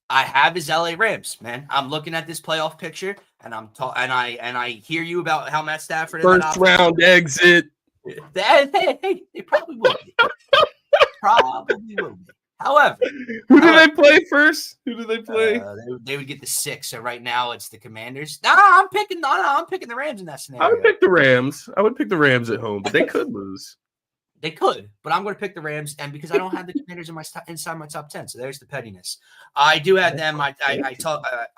S1: I have his LA Rams, man. I'm looking at this playoff picture, and I hear you about how Matt Stafford
S2: first round exit.
S1: They probably will be. Probably will be. However,
S2: who do they play first? Who do they play?
S1: They would get the 6. So right now it's the Commanders. I'm picking the Rams in that scenario.
S2: I would pick the Rams. I would pick the Rams at home, but they could lose.
S1: They could, but I'm going to pick the Rams, and because I don't have the Commanders inside my top 10, so there's the pettiness. I do have them. I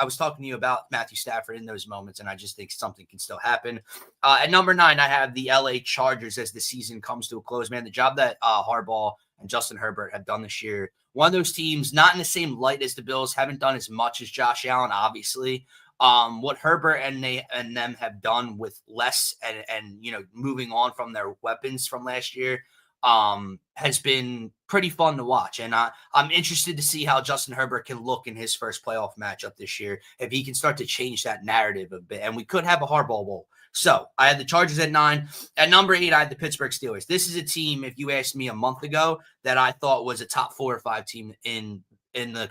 S1: was talking to you about Matthew Stafford in those moments, and I just think something can still happen. At number 9, I have the LA Chargers as the season comes to a close. Man, the job that Harbaugh and Justin Herbert have done this year, one of those teams not in the same light as the Bills, haven't done as much as Josh Allen, obviously. What Herbert and them have done with less and moving on from their weapons from last year has been pretty fun to watch. And I'm interested to see how Justin Herbert can look in his first playoff matchup this year, if he can start to change that narrative a bit. And we could have a Harbaugh Bowl. So I had the Chargers at 9. At number 8, I had the Pittsburgh Steelers. This is a team, if you asked me a month ago, that I thought was a top 4 or 5 team in the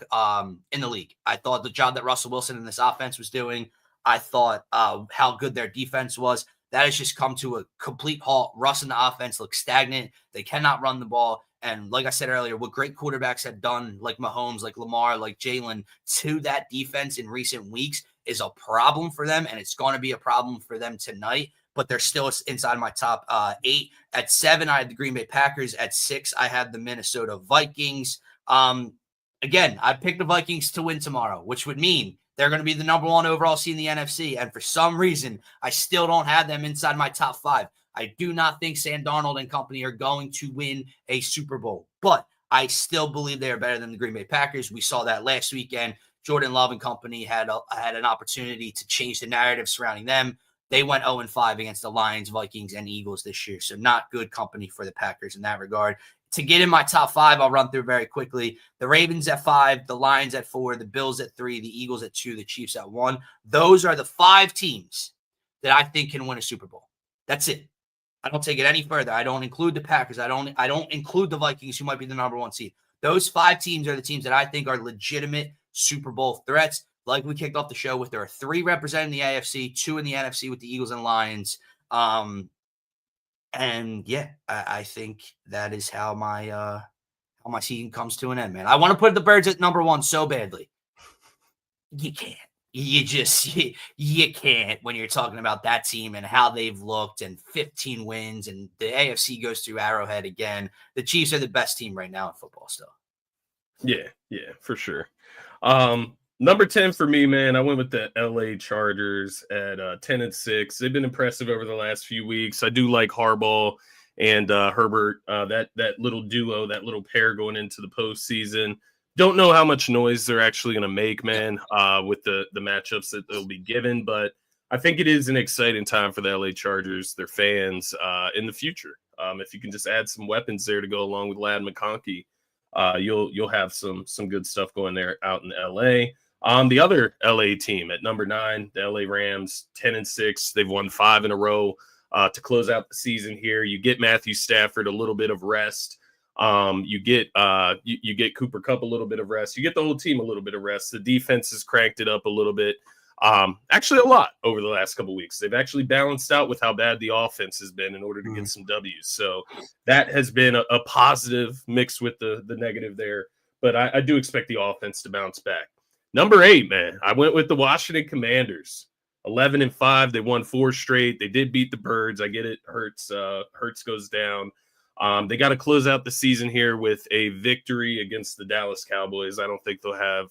S1: league. I thought the job that Russell Wilson and this offense was doing, I thought how good their defense was. That has just come to a complete halt. Russ and the offense look stagnant. They cannot run the ball. And like I said earlier, what great quarterbacks have done, like Mahomes, like Lamar, like Jalen, to that defense in recent weeks is a problem for them, and it's going to be a problem for them tonight. But they're still inside my top 8. At 7, I had the Green Bay Packers. At 6, I had the Minnesota Vikings. Again, I picked the Vikings to win tomorrow, which would mean they're going to be the number 1 overall seed in the NFC. And for some reason, I still don't have them inside my top 5. I do not think Sam Darnold and company are going to win a Super Bowl, but I still believe they are better than the Green Bay Packers. We saw that last weekend. Jordan Love and company had an opportunity to change the narrative surrounding them. They went 0-5 against the Lions, Vikings, and Eagles this year. So not good company for the Packers in that regard. To get in my top 5, I'll run through very quickly. The Ravens at 5, the Lions at 4, the Bills at 3, the Eagles at 2, the Chiefs at 1. Those are the 5 teams that I think can win a Super Bowl. That's it. I don't take it any further. I don't include the Packers. I don't include the Vikings, who might be the number 1 seed. Those 5 teams are the teams that I think are legitimate Super Bowl threats. Like we kicked off the show with, there are 3 representing the AFC, 2 in the NFC with the Eagles and Lions. And yeah, I think that is how my season comes to an end, man. I want to put the Birds at number 1 so badly. You can't. You can't when you're talking about that team and how they've looked and 15 wins, and the AFC goes through Arrowhead again. The Chiefs are the best team right now in football still.
S2: Yeah, for sure. Number 10 for me, man, I went with the LA Chargers at 10-6. They've been impressive over the last few weeks. I do like Harbaugh and Herbert, that little duo, that little pair going into the postseason. Don't know how much noise they're actually going to make, man, with the matchups that they'll be given. But I think it is an exciting time for the LA Chargers, their fans, in the future. If you can just add some weapons there to go along with Ladd McConkey. You'll have some good stuff going there out in LA. The other LA team at number 9, the LA Rams, 10-6. They've won 5 in a row to close out the season here. You get Matthew Stafford a little bit of rest. You get Cooper Kupp a little bit of rest. You get the whole team a little bit of rest. The defense has cranked it up a little bit. Actually a lot over the last couple of weeks. They've actually balanced out with how bad the offense has been in order to get some W's. So that has been a positive mixed with the negative there. But I do expect the offense to bounce back. Number 8, man, I went with the Washington Commanders. 11-5. They won 4 straight. They did beat the Birds. I get it. Hurts goes down. They got to close out the season here with a victory against the Dallas Cowboys. I don't think they'll have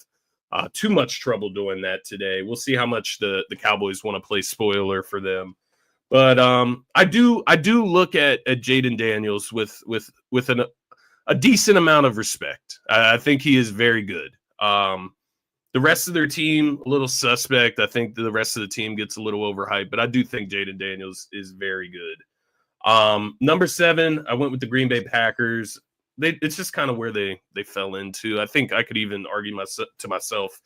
S2: too much trouble doing that today. We'll see how much the Cowboys want to play spoiler for them. But I do look at Jaden Daniels with a decent amount of respect. I think he is very good. The rest of their team, a little suspect. I think the rest of the team gets a little overhyped, but I do think Jaden Daniels is very good. Number 7, I went with the Green Bay Packers. It's just kind of where they fell into. I think I could even argue to myself,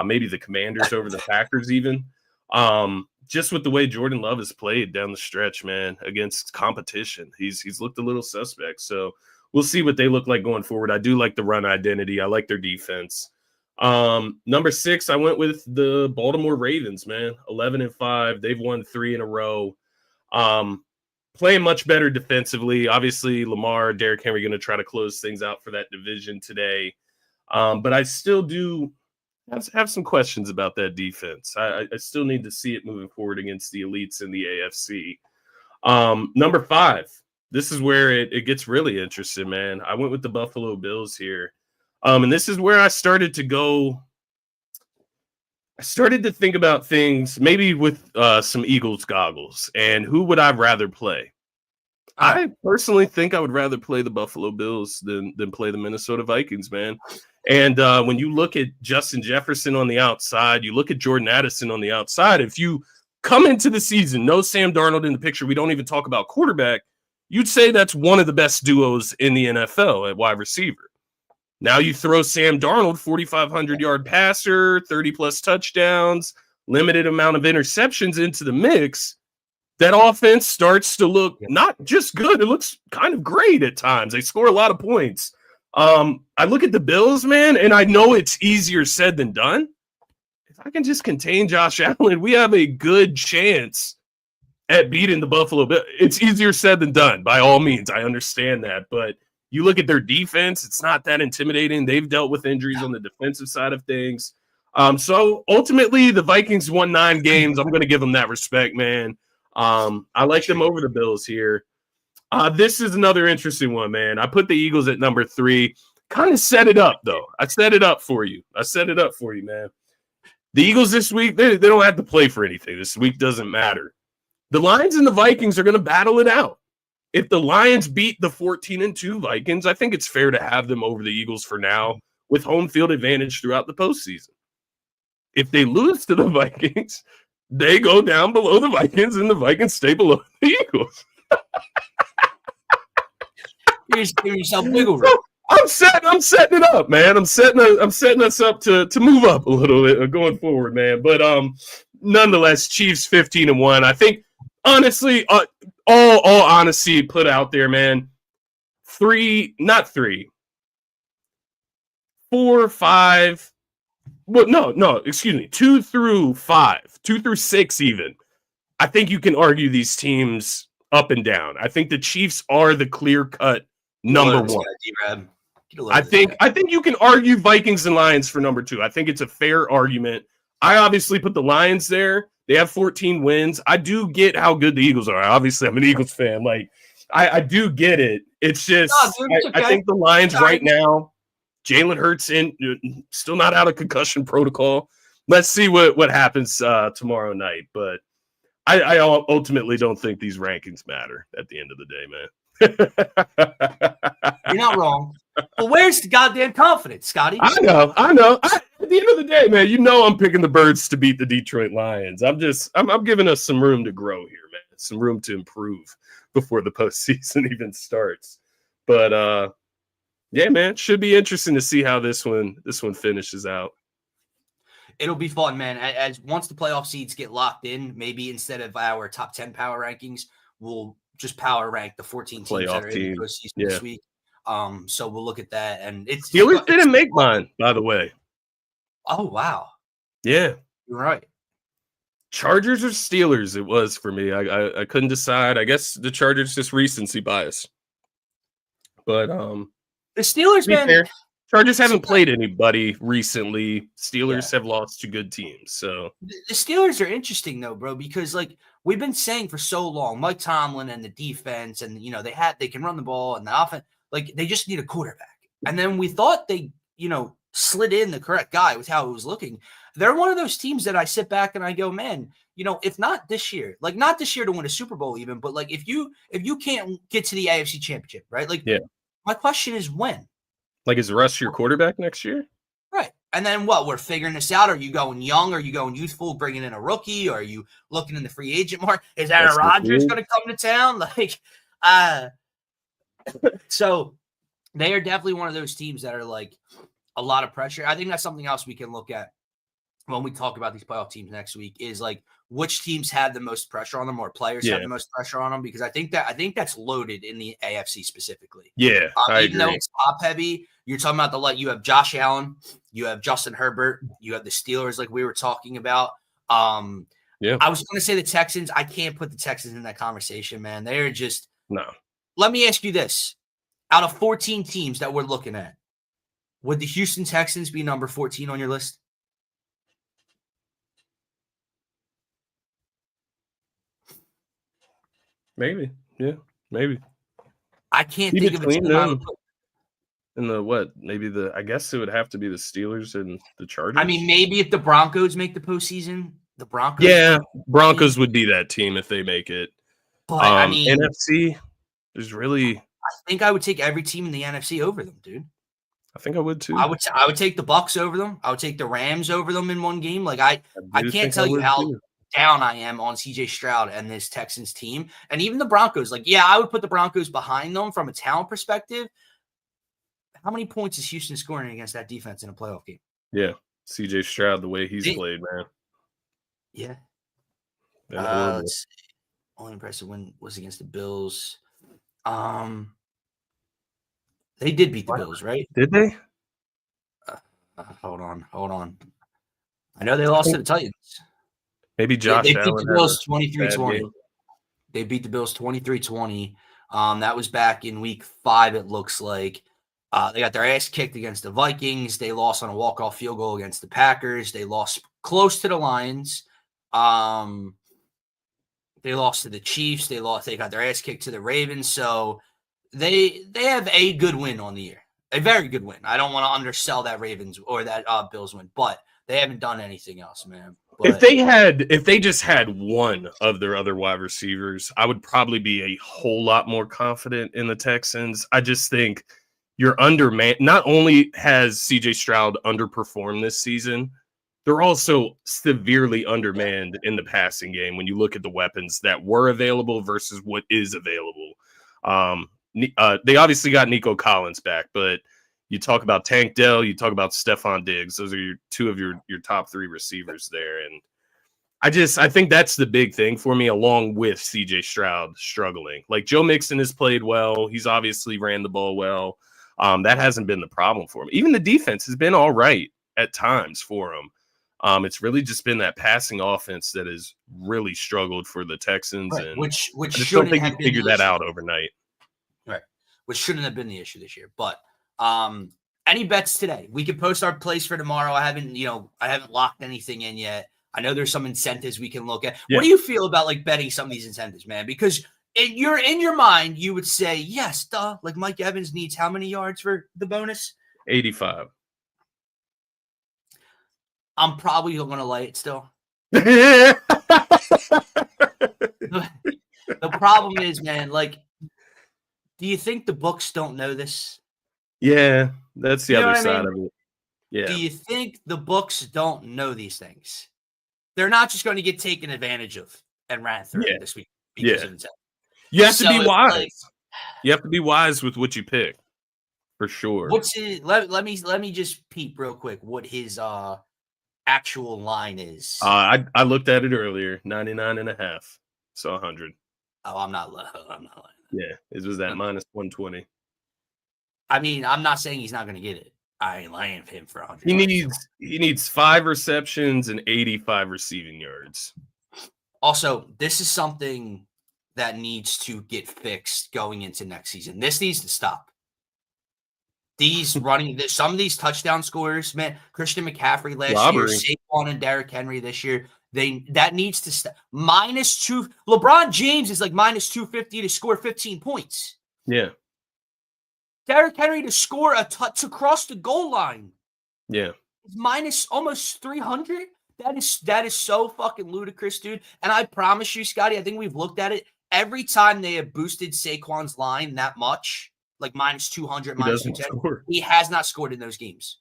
S2: maybe the Commanders over the Packers even. Just with the way Jordan Love has played down the stretch, man, against competition. He's looked a little suspect. So we'll see what they look like going forward. I do like the run identity. I like their defense. Number 6, I went with the Baltimore Ravens, man. 11-5. They've won 3 in a row. Playing much better defensively. Obviously, Lamar, Derrick Henry going to try to close things out for that division today. But I still do have some questions about that defense. I still need to see it moving forward against the elites in the AFC. Number 5, this is where it gets really interesting, man. I went with the Buffalo Bills here. And this is where I started to go. I started to think about things maybe with some Eagles goggles and who would I rather play? I personally think I would rather play the Buffalo Bills than play the Minnesota Vikings, man. And when you look at Justin Jefferson on the outside, you look at Jordan Addison on the outside, if you come into the season, no Sam Darnold in the picture, we don't even talk about quarterback, you'd say that's one of the best duos in the NFL at wide receiver. Now you throw Sam Darnold, 4,500-yard passer, 30-plus touchdowns, limited amount of interceptions into the mix. That offense starts to look not just good. It looks kind of great at times. They score a lot of points. I look at the Bills, man, and I know it's easier said than done. If I can just contain Josh Allen, we have a good chance at beating the Buffalo Bills. It's easier said than done, by all means. I understand that, but you look at their defense, it's not that intimidating. They've dealt with injuries on the defensive side of things. So ultimately, the Vikings won 9 games. I'm going to give them that respect, man. I like them over the Bills here. This is another interesting one, man. I put the Eagles at number 3. Kind of set it up, though. I set it up for you, man. The Eagles this week, they don't have to play for anything. This week doesn't matter. The Lions and the Vikings are going to battle it out. If the Lions beat the 14-2 Vikings, I think it's fair to have them over the Eagles for now with home field advantage throughout the postseason. If they lose to the Vikings, they go down below the Vikings and the Vikings stay below the Eagles.
S1: You're just giving yourself wiggle room.
S2: I'm setting it up, man. I'm setting us up to move up a little bit going forward, man. But nonetheless, Chiefs 15-1. I think honestly, all honesty put out there, man. 4, 5. Well, no, excuse me. 2 through 5, 2 through 6, even. I think you can argue these teams up and down. I think the Chiefs are the clear-cut number 1. I think you can argue Vikings and Lions for number 2. I think it's a fair argument. I obviously put the Lions there. They have 14 wins. I do get how good the Eagles are. Obviously, I'm an Eagles fan. Like, I do get it. It's just I think the Lions right now, Jalen Hurts still not out of concussion protocol. Let's see what happens tomorrow night. But I ultimately don't think these rankings matter at the end of the day, man.
S1: You're not wrong. Well, where's the goddamn confidence, Scotty?
S2: I know. At the end of the day, man, I'm picking the Birds to beat the Detroit Lions. I'm giving us some room to grow here, man. Some room to improve before the postseason even starts. But Yeah, man. Should be interesting to see how this one finishes out.
S1: It'll be fun, man. As once the playoff seeds get locked in, maybe instead of our top 10 power rankings, we'll just power rank the 14 teams that are in the postseason this week. So we'll look at that. And
S2: Steelers didn't make mine, by the way.
S1: Oh, wow.
S2: Yeah.
S1: You're right.
S2: Chargers or Steelers, it was for me. I couldn't decide. I guess the Chargers just recency bias. But
S1: the Steelers, man. Fair,
S2: Chargers haven't played anybody recently. Steelers have lost to good teams. So
S1: the Steelers are interesting though, bro, because like we've been saying for so long, Mike Tomlin and the defense, and they can run the ball and the offense, like they just need a quarterback. And then we thought they, slid in the correct guy with how it was looking. They're one of those teams that I sit back and I go, man, if not this year, like not this year to win a Super Bowl even, but like if you can't get to the AFC Championship, right? Like my question is when?
S2: Like, is Russ your quarterback next year?
S1: Right. And then what? We're figuring this out. Are you going young? Are you going youthful, bringing in a rookie? Or are you looking in the free agent market? Is Aaron Rodgers going to come to town? Like, so they are definitely one of those teams that are like a lot of pressure. I think that's something else we can look at when we talk about these playoff teams next week is like which teams have the most pressure on them or players have the most pressure on them, because I think that's loaded in the AFC specifically.
S2: Yeah.
S1: Even though it's top heavy, you're talking about you have Josh Allen, you have Justin Herbert, you have the Steelers like we were talking about. I was going to say the Texans. I can't put the Texans in that conversation, man. They're just
S2: no.
S1: Let me ask you this. Out of 14 teams that we're looking at, would the Houston Texans be number 14 on your list?
S2: Maybe. Yeah, maybe.
S1: I can't think of a team I would put.
S2: In the what? Maybe I guess it would have to be the Steelers and the Chargers.
S1: I mean, maybe if the Broncos make the postseason, the Broncos.
S2: Yeah, Broncos would be that team if they make it.
S1: But I mean,
S2: NFC, there's really.
S1: I think I would take every team in the NFC over them, dude.
S2: I think I would too.
S1: I would take the Bucs over them. I would take the Rams over them in one game. Like I can't tell you how down I am on CJ Stroud and this Texans team, and even the Broncos. Like, yeah, I would put the Broncos behind them from a talent perspective. How many points is Houston scoring against that defense in a playoff game?
S2: Yeah, CJ Stroud, the way he's played, man.
S1: Yeah. Only impressive win was against the Bills. They did beat the Bills, right?
S2: Did they?
S1: Hold on. I know they lost to the Titans.
S2: Maybe Josh
S1: Allen.
S2: They
S1: beat the Bills 23-20. They beat the Bills 23-20. That was back in week 5, it looks like. They got their ass kicked against the Vikings. They lost on a walk-off field goal against the Packers. They lost close to the Lions. They lost to the Chiefs. They got their ass kicked to the Ravens. So they have a good win on the year. A very good win. I don't want to undersell that Ravens or that Bills win, but they haven't done anything else, man. But
S2: if they just had one of their other wide receivers, I would probably be a whole lot more confident in the Texans. I just think you're undermanned. Not only has CJ Stroud underperformed this season, they're also severely undermanned in the passing game when you look at the weapons that were available versus what is available. They obviously got Nico Collins back, but you talk about Tank Dell, you talk about Stephon Diggs. Those are two of your top 3 receivers there. And I think that's the big thing for me, along with CJ Stroud struggling. Like, Joe Mixon has played well. He's obviously ran the ball well. That hasn't been the problem for him. Even the defense has been all right at times for him. It's really just been that passing offense that has really struggled for the Texans.
S1: Right.
S2: And
S1: which
S2: I just don't think you figure that out overnight.
S1: Right. Which shouldn't have been the issue this year. But any bets today? We can post our plays for tomorrow. I haven't locked anything in yet. I know there's some incentives we can look at. Yeah. What do you feel about like betting some of these incentives, man? Because in your mind, you would say, yes, duh. Like Mike Evans needs how many yards for the bonus?
S2: 85.
S1: I'm probably going to lay it still. The problem is, man, like, do you think the books don't know this?
S2: Yeah, that's the other side of it. Yeah.
S1: Do you think the books don't know these things? They're not just going to get taken advantage of and ran through this week because of incentive.
S2: You have to be wise. You have to be wise with what you pick. for sure.
S1: What's his? Let me just peep real quick what his actual line is.
S2: I looked at it earlier, 99.5, so 100.
S1: Oh, I'm not lying.
S2: Yeah, it was that minus 120.
S1: I mean, I'm not saying he's not going to get it. I ain't lying for him for 100.
S2: He needs 5 receptions and 85 receiving yards.
S1: Also, this is something that needs to get fixed going into next season. This needs to stop. Some of these touchdown scores, man. Christian McCaffrey last year, Saquon and Derrick Henry this year. That needs to stop. -2. LeBron James is like -250 to score 15 points.
S2: Yeah.
S1: Derrick Henry to score to cross the goal line.
S2: Yeah.
S1: It's minus almost 300. That is so fucking ludicrous, dude. And I promise you, Scotty, I think we've looked at it. Every time they have boosted Saquon's line that much, like -200, -210, he has not scored in those games.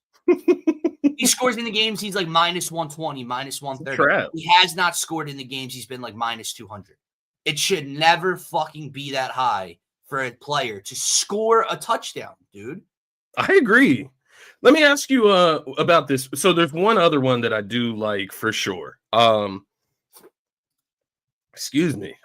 S1: He scores in the games, he's like -120, -130. He has not scored in the games he's been like -200. It should never fucking be that high for a player to score a touchdown, dude.
S2: I agree. Let me ask you about this. So there's one other one that I do like for sure. Excuse me.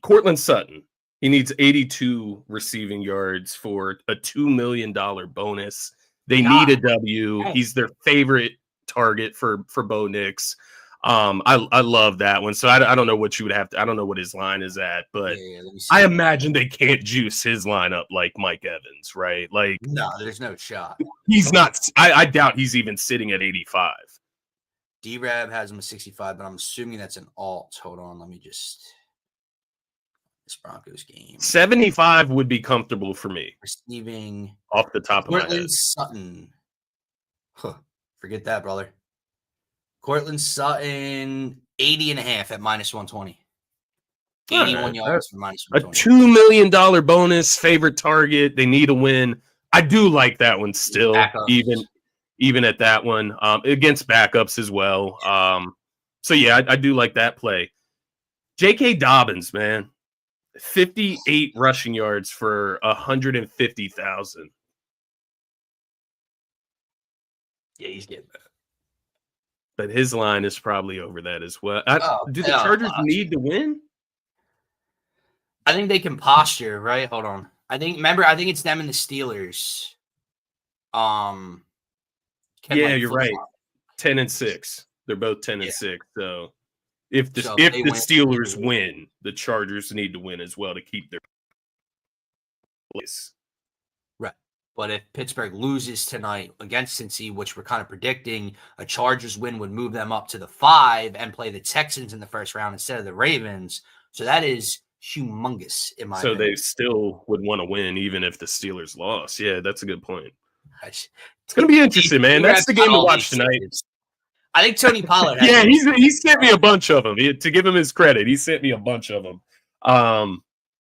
S2: Cortland Sutton. He needs 82 receiving yards for a $2 million bonus. They need a W. He's their favorite target for Bo Nix. I love that one. So I don't know what you would have to. I don't know what his line is at, but I imagine they can't juice his lineup like Mike Evans, right? Like,
S1: no, there's no shot.
S2: He's not. I doubt he's even sitting at 85.
S1: D-Rab has him at 65, but I'm assuming that's an alt. Hold on, let me just. This Broncos game.
S2: 75 would be comfortable for me.
S1: Receiving
S2: off the top of my head.
S1: Cortland Sutton. Huh. Forget that, brother. Cortland Sutton, 80.5 at -120. 81 yards for -120.
S2: A $2 million bonus, favorite target. They need a win. I do like that one still, even at that one, against backups as well. So, yeah, I do like that play. J.K. Dobbins, man. 58 rushing yards for 150,000.
S1: Yeah, he's getting that.
S2: But his line is probably over that as well. Do the Chargers need to win?
S1: I think they can posture, right? Hold on. I think it's them and the Steelers.
S2: You're right. 10-6. They're both 10-6. So if the Steelers win, the Chargers need to win as well to keep their place.
S1: Right. But if Pittsburgh loses tonight against Cincy, which we're kind of predicting, a Chargers win would move them up to the 5 and play the Texans in the first round instead of the Ravens. So that is humongous in my opinion.
S2: They still would want to win even if the Steelers lost. Yeah, that's a good point. It's going to be interesting, man. That's the game to watch tonight.
S1: I think Tony Pollard.
S2: He sent me a bunch of them. To give him his credit, he sent me a bunch of them.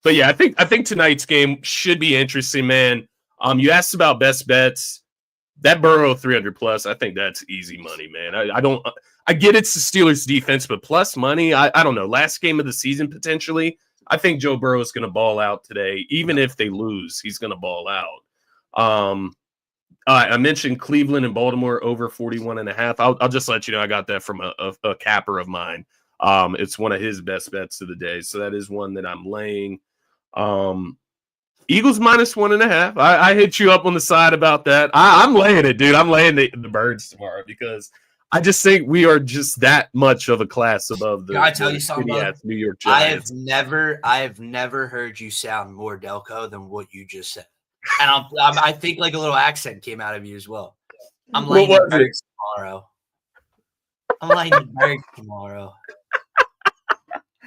S2: But yeah, I think tonight's game should be interesting, man. You asked about best bets. That Burrow 300 plus, I think that's easy money, man. I get it's the Steelers defense, but plus money, I don't know. Last game of the season potentially. I think Joe Burrow is going to ball out today. Even if they lose, he's going to ball out. I mentioned Cleveland and Baltimore over 41.5. I'll just let you know I got that from a capper of mine. It's one of his best bets of the day. So that is one that I'm laying. Eagles -1.5. I hit you up on the side about that. I'm laying it, dude. I'm laying the Birds tomorrow because I just think we are just that much of a class above the New York Giants.
S1: I have never heard you sound more Delco than what you just said. And I think like a little accent came out of you as well. I'm laying the Birds tomorrow.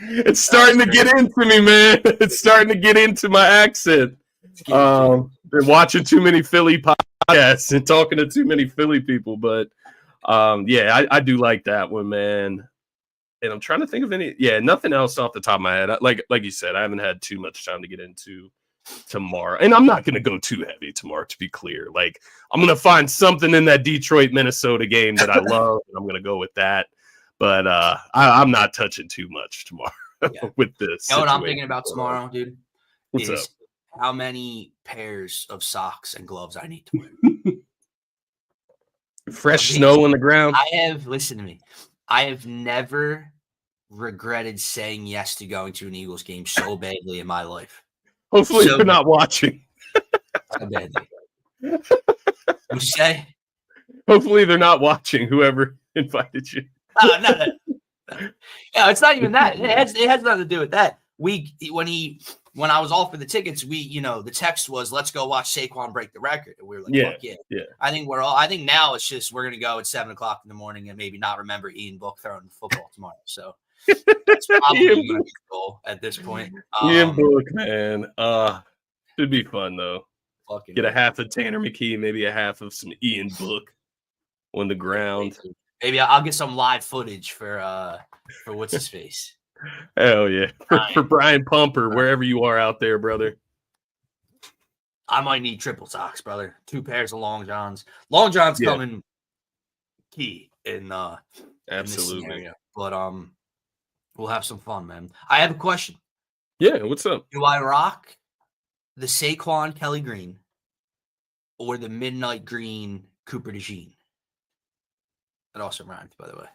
S2: It's starting to get into me, man. It's starting to get into my accent. Been watching too many Philly podcasts and talking to too many Philly people, but I do like that one, man. And I'm trying to think of nothing else off the top of my head. Like you said, I haven't had too much time to get into tomorrow, and I'm not going to go too heavy tomorrow, to be clear. Like, I'm going to find something in that Detroit Minnesota game that I love, and I'm going to go with that. But I'm not touching too much tomorrow with this.
S1: You know what I'm thinking about tomorrow, dude?
S2: What's up?
S1: how many pairs of socks and gloves I need to wear.
S2: Fresh snow on the ground.
S1: Listen to me. I have never regretted saying yes to going to an Eagles game so badly in my life.
S2: Hopefully they're not watching.
S1: So badly. What'd you say?
S2: Hopefully they're not watching, whoever invited you.
S1: No, it's not even that. It has nothing to do with that. When I was all for the tickets, the text was, let's go watch Saquon break the record. And we were like,
S2: yeah.
S1: Fuck yeah. I think now it's just, we're going to go at 7:00 in the morning and maybe not remember Ian Book throwing the football tomorrow. So that's probably going to be the goal at this point.
S2: Ian Book, man. Should be fun though. Get a half of Tanner McKee, maybe a half of some Ian Book on the ground.
S1: Maybe I'll get some live footage for what's his face.
S2: Hell yeah. For Brian Pumper, wherever you are out there, brother.
S1: I might need triple socks, brother. 2 pairs of long johns. Long johns coming key in
S2: absolutely.
S1: In this scenario. But we'll have some fun, man. I have a question.
S2: Yeah, what's up?
S1: Do I rock the Saquon Kelly Green or the Midnight Green Cooper DeJean? It also rhymes, by the way.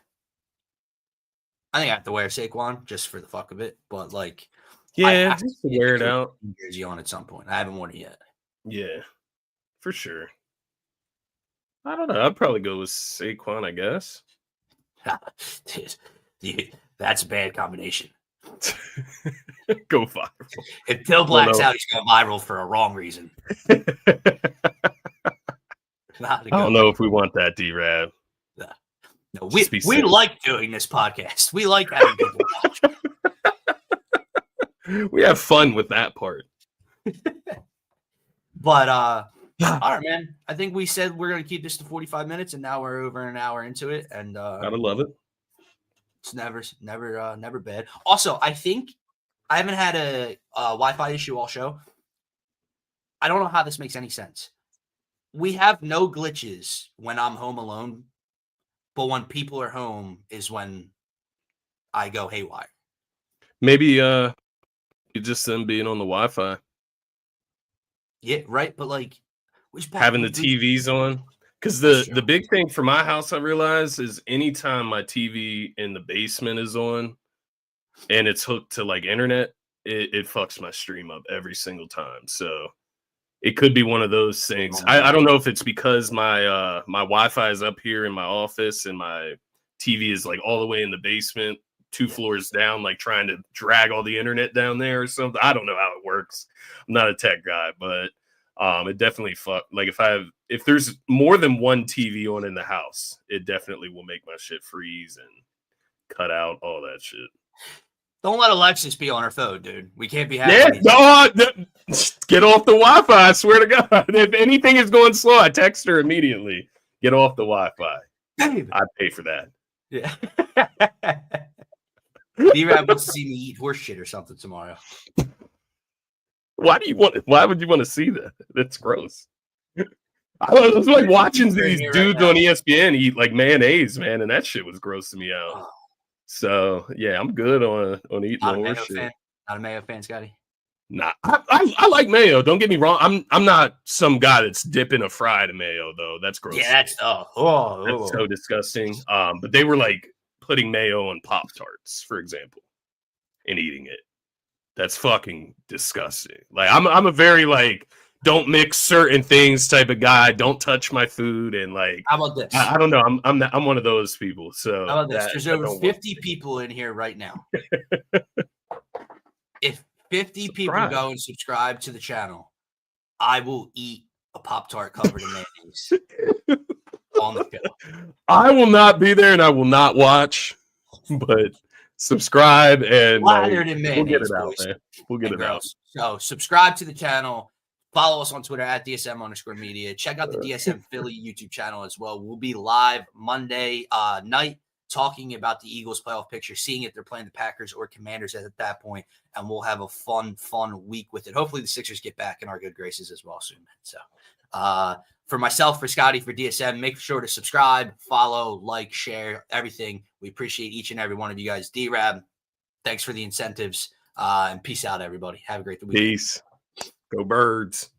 S1: I think I have to wear Saquon just for the fuck of it, but like,
S2: just to wear it out.
S1: Jersey on at some point. I haven't worn it yet.
S2: Yeah, for sure. I don't know. I'd probably go with Saquon, I guess.
S1: Dude, that's a bad combination.
S2: Go viral.
S1: If Bill blacks out, he's going viral for a wrong reason.
S2: I don't know if we want that, D-Rab.
S1: No, we like doing this podcast. We like having people watch.
S2: We have fun with that part.
S1: But all right, man. I think we said we're gonna keep this to 45 minutes, and now we're over an hour into it. And
S2: gotta love it.
S1: It's never bad. Also, I think I haven't had a Wi-Fi issue all show. I don't know how this makes any sense. We have no glitches when I'm home alone. But when people are home is when I go haywire.
S2: Maybe just them being on the Wi-Fi.
S1: Yeah, right. But like
S2: having the TVs on. Because the big thing for my house, I realize, is anytime my TV in the basement is on and it's hooked to like internet, it fucks my stream up every single time. So it could be one of those things. I don't know if it's because my my Wi-Fi is up here in my office and my TV is like all the way in the basement, 2 floors down, like trying to drag all the internet down there or something. I don't know how it works. I'm not a tech guy, but it definitely like if there's more than one TV on in the house, it definitely will make my shit freeze and cut out all that shit.
S1: Don't let Alexis be on her phone, dude. We can't be having
S2: get off the Wi-Fi, I swear to God. If anything is going slow, I text her immediately. Get off the Wi-Fi. I'd pay for that.
S1: Yeah. D-Rab wants to see me eat horse shit or something tomorrow.
S2: Why would you want to see that? That's gross. It's like watching these dudes on ESPN eat like mayonnaise, man, and that shit was grossing me out. So yeah, I'm good on eating horse shit.
S1: Not a mayo fan, Scotty.
S2: Nah, I like mayo. Don't get me wrong. I'm not some guy that's dipping a fry to mayo though. That's gross.
S1: Yeah, that's
S2: that's so disgusting. But they were like putting mayo on Pop-Tarts, for example, and eating it. That's fucking disgusting. Like I'm a very like don't mix certain things type of guy. Don't touch my food and like.
S1: How about this?
S2: I don't know. I'm one of those people. So
S1: how about this? There's over 50 people in here right now. If 50 people go and subscribe to the channel, I will eat a Pop-Tart covered in mayonnaise on the show.
S2: I will not be there and I will not watch, but subscribe and
S1: we'll get it
S2: out, man. We'll get it out.
S1: So subscribe to the channel. Follow us on Twitter at DSM_media. Check out the DSM Philly YouTube channel as well. We'll be live Monday night talking about the Eagles playoff picture, seeing if they're playing the Packers or Commanders at that point, and we'll have a fun week with it. Hopefully the Sixers get back in our good graces as well soon. So for myself, for Scotty, for DSM, make sure to subscribe, follow, like, share, everything. We appreciate each and every one of you guys. D-Rab, thanks for the incentives, and peace out, everybody. Have a great week.
S2: Peace. Go Birds.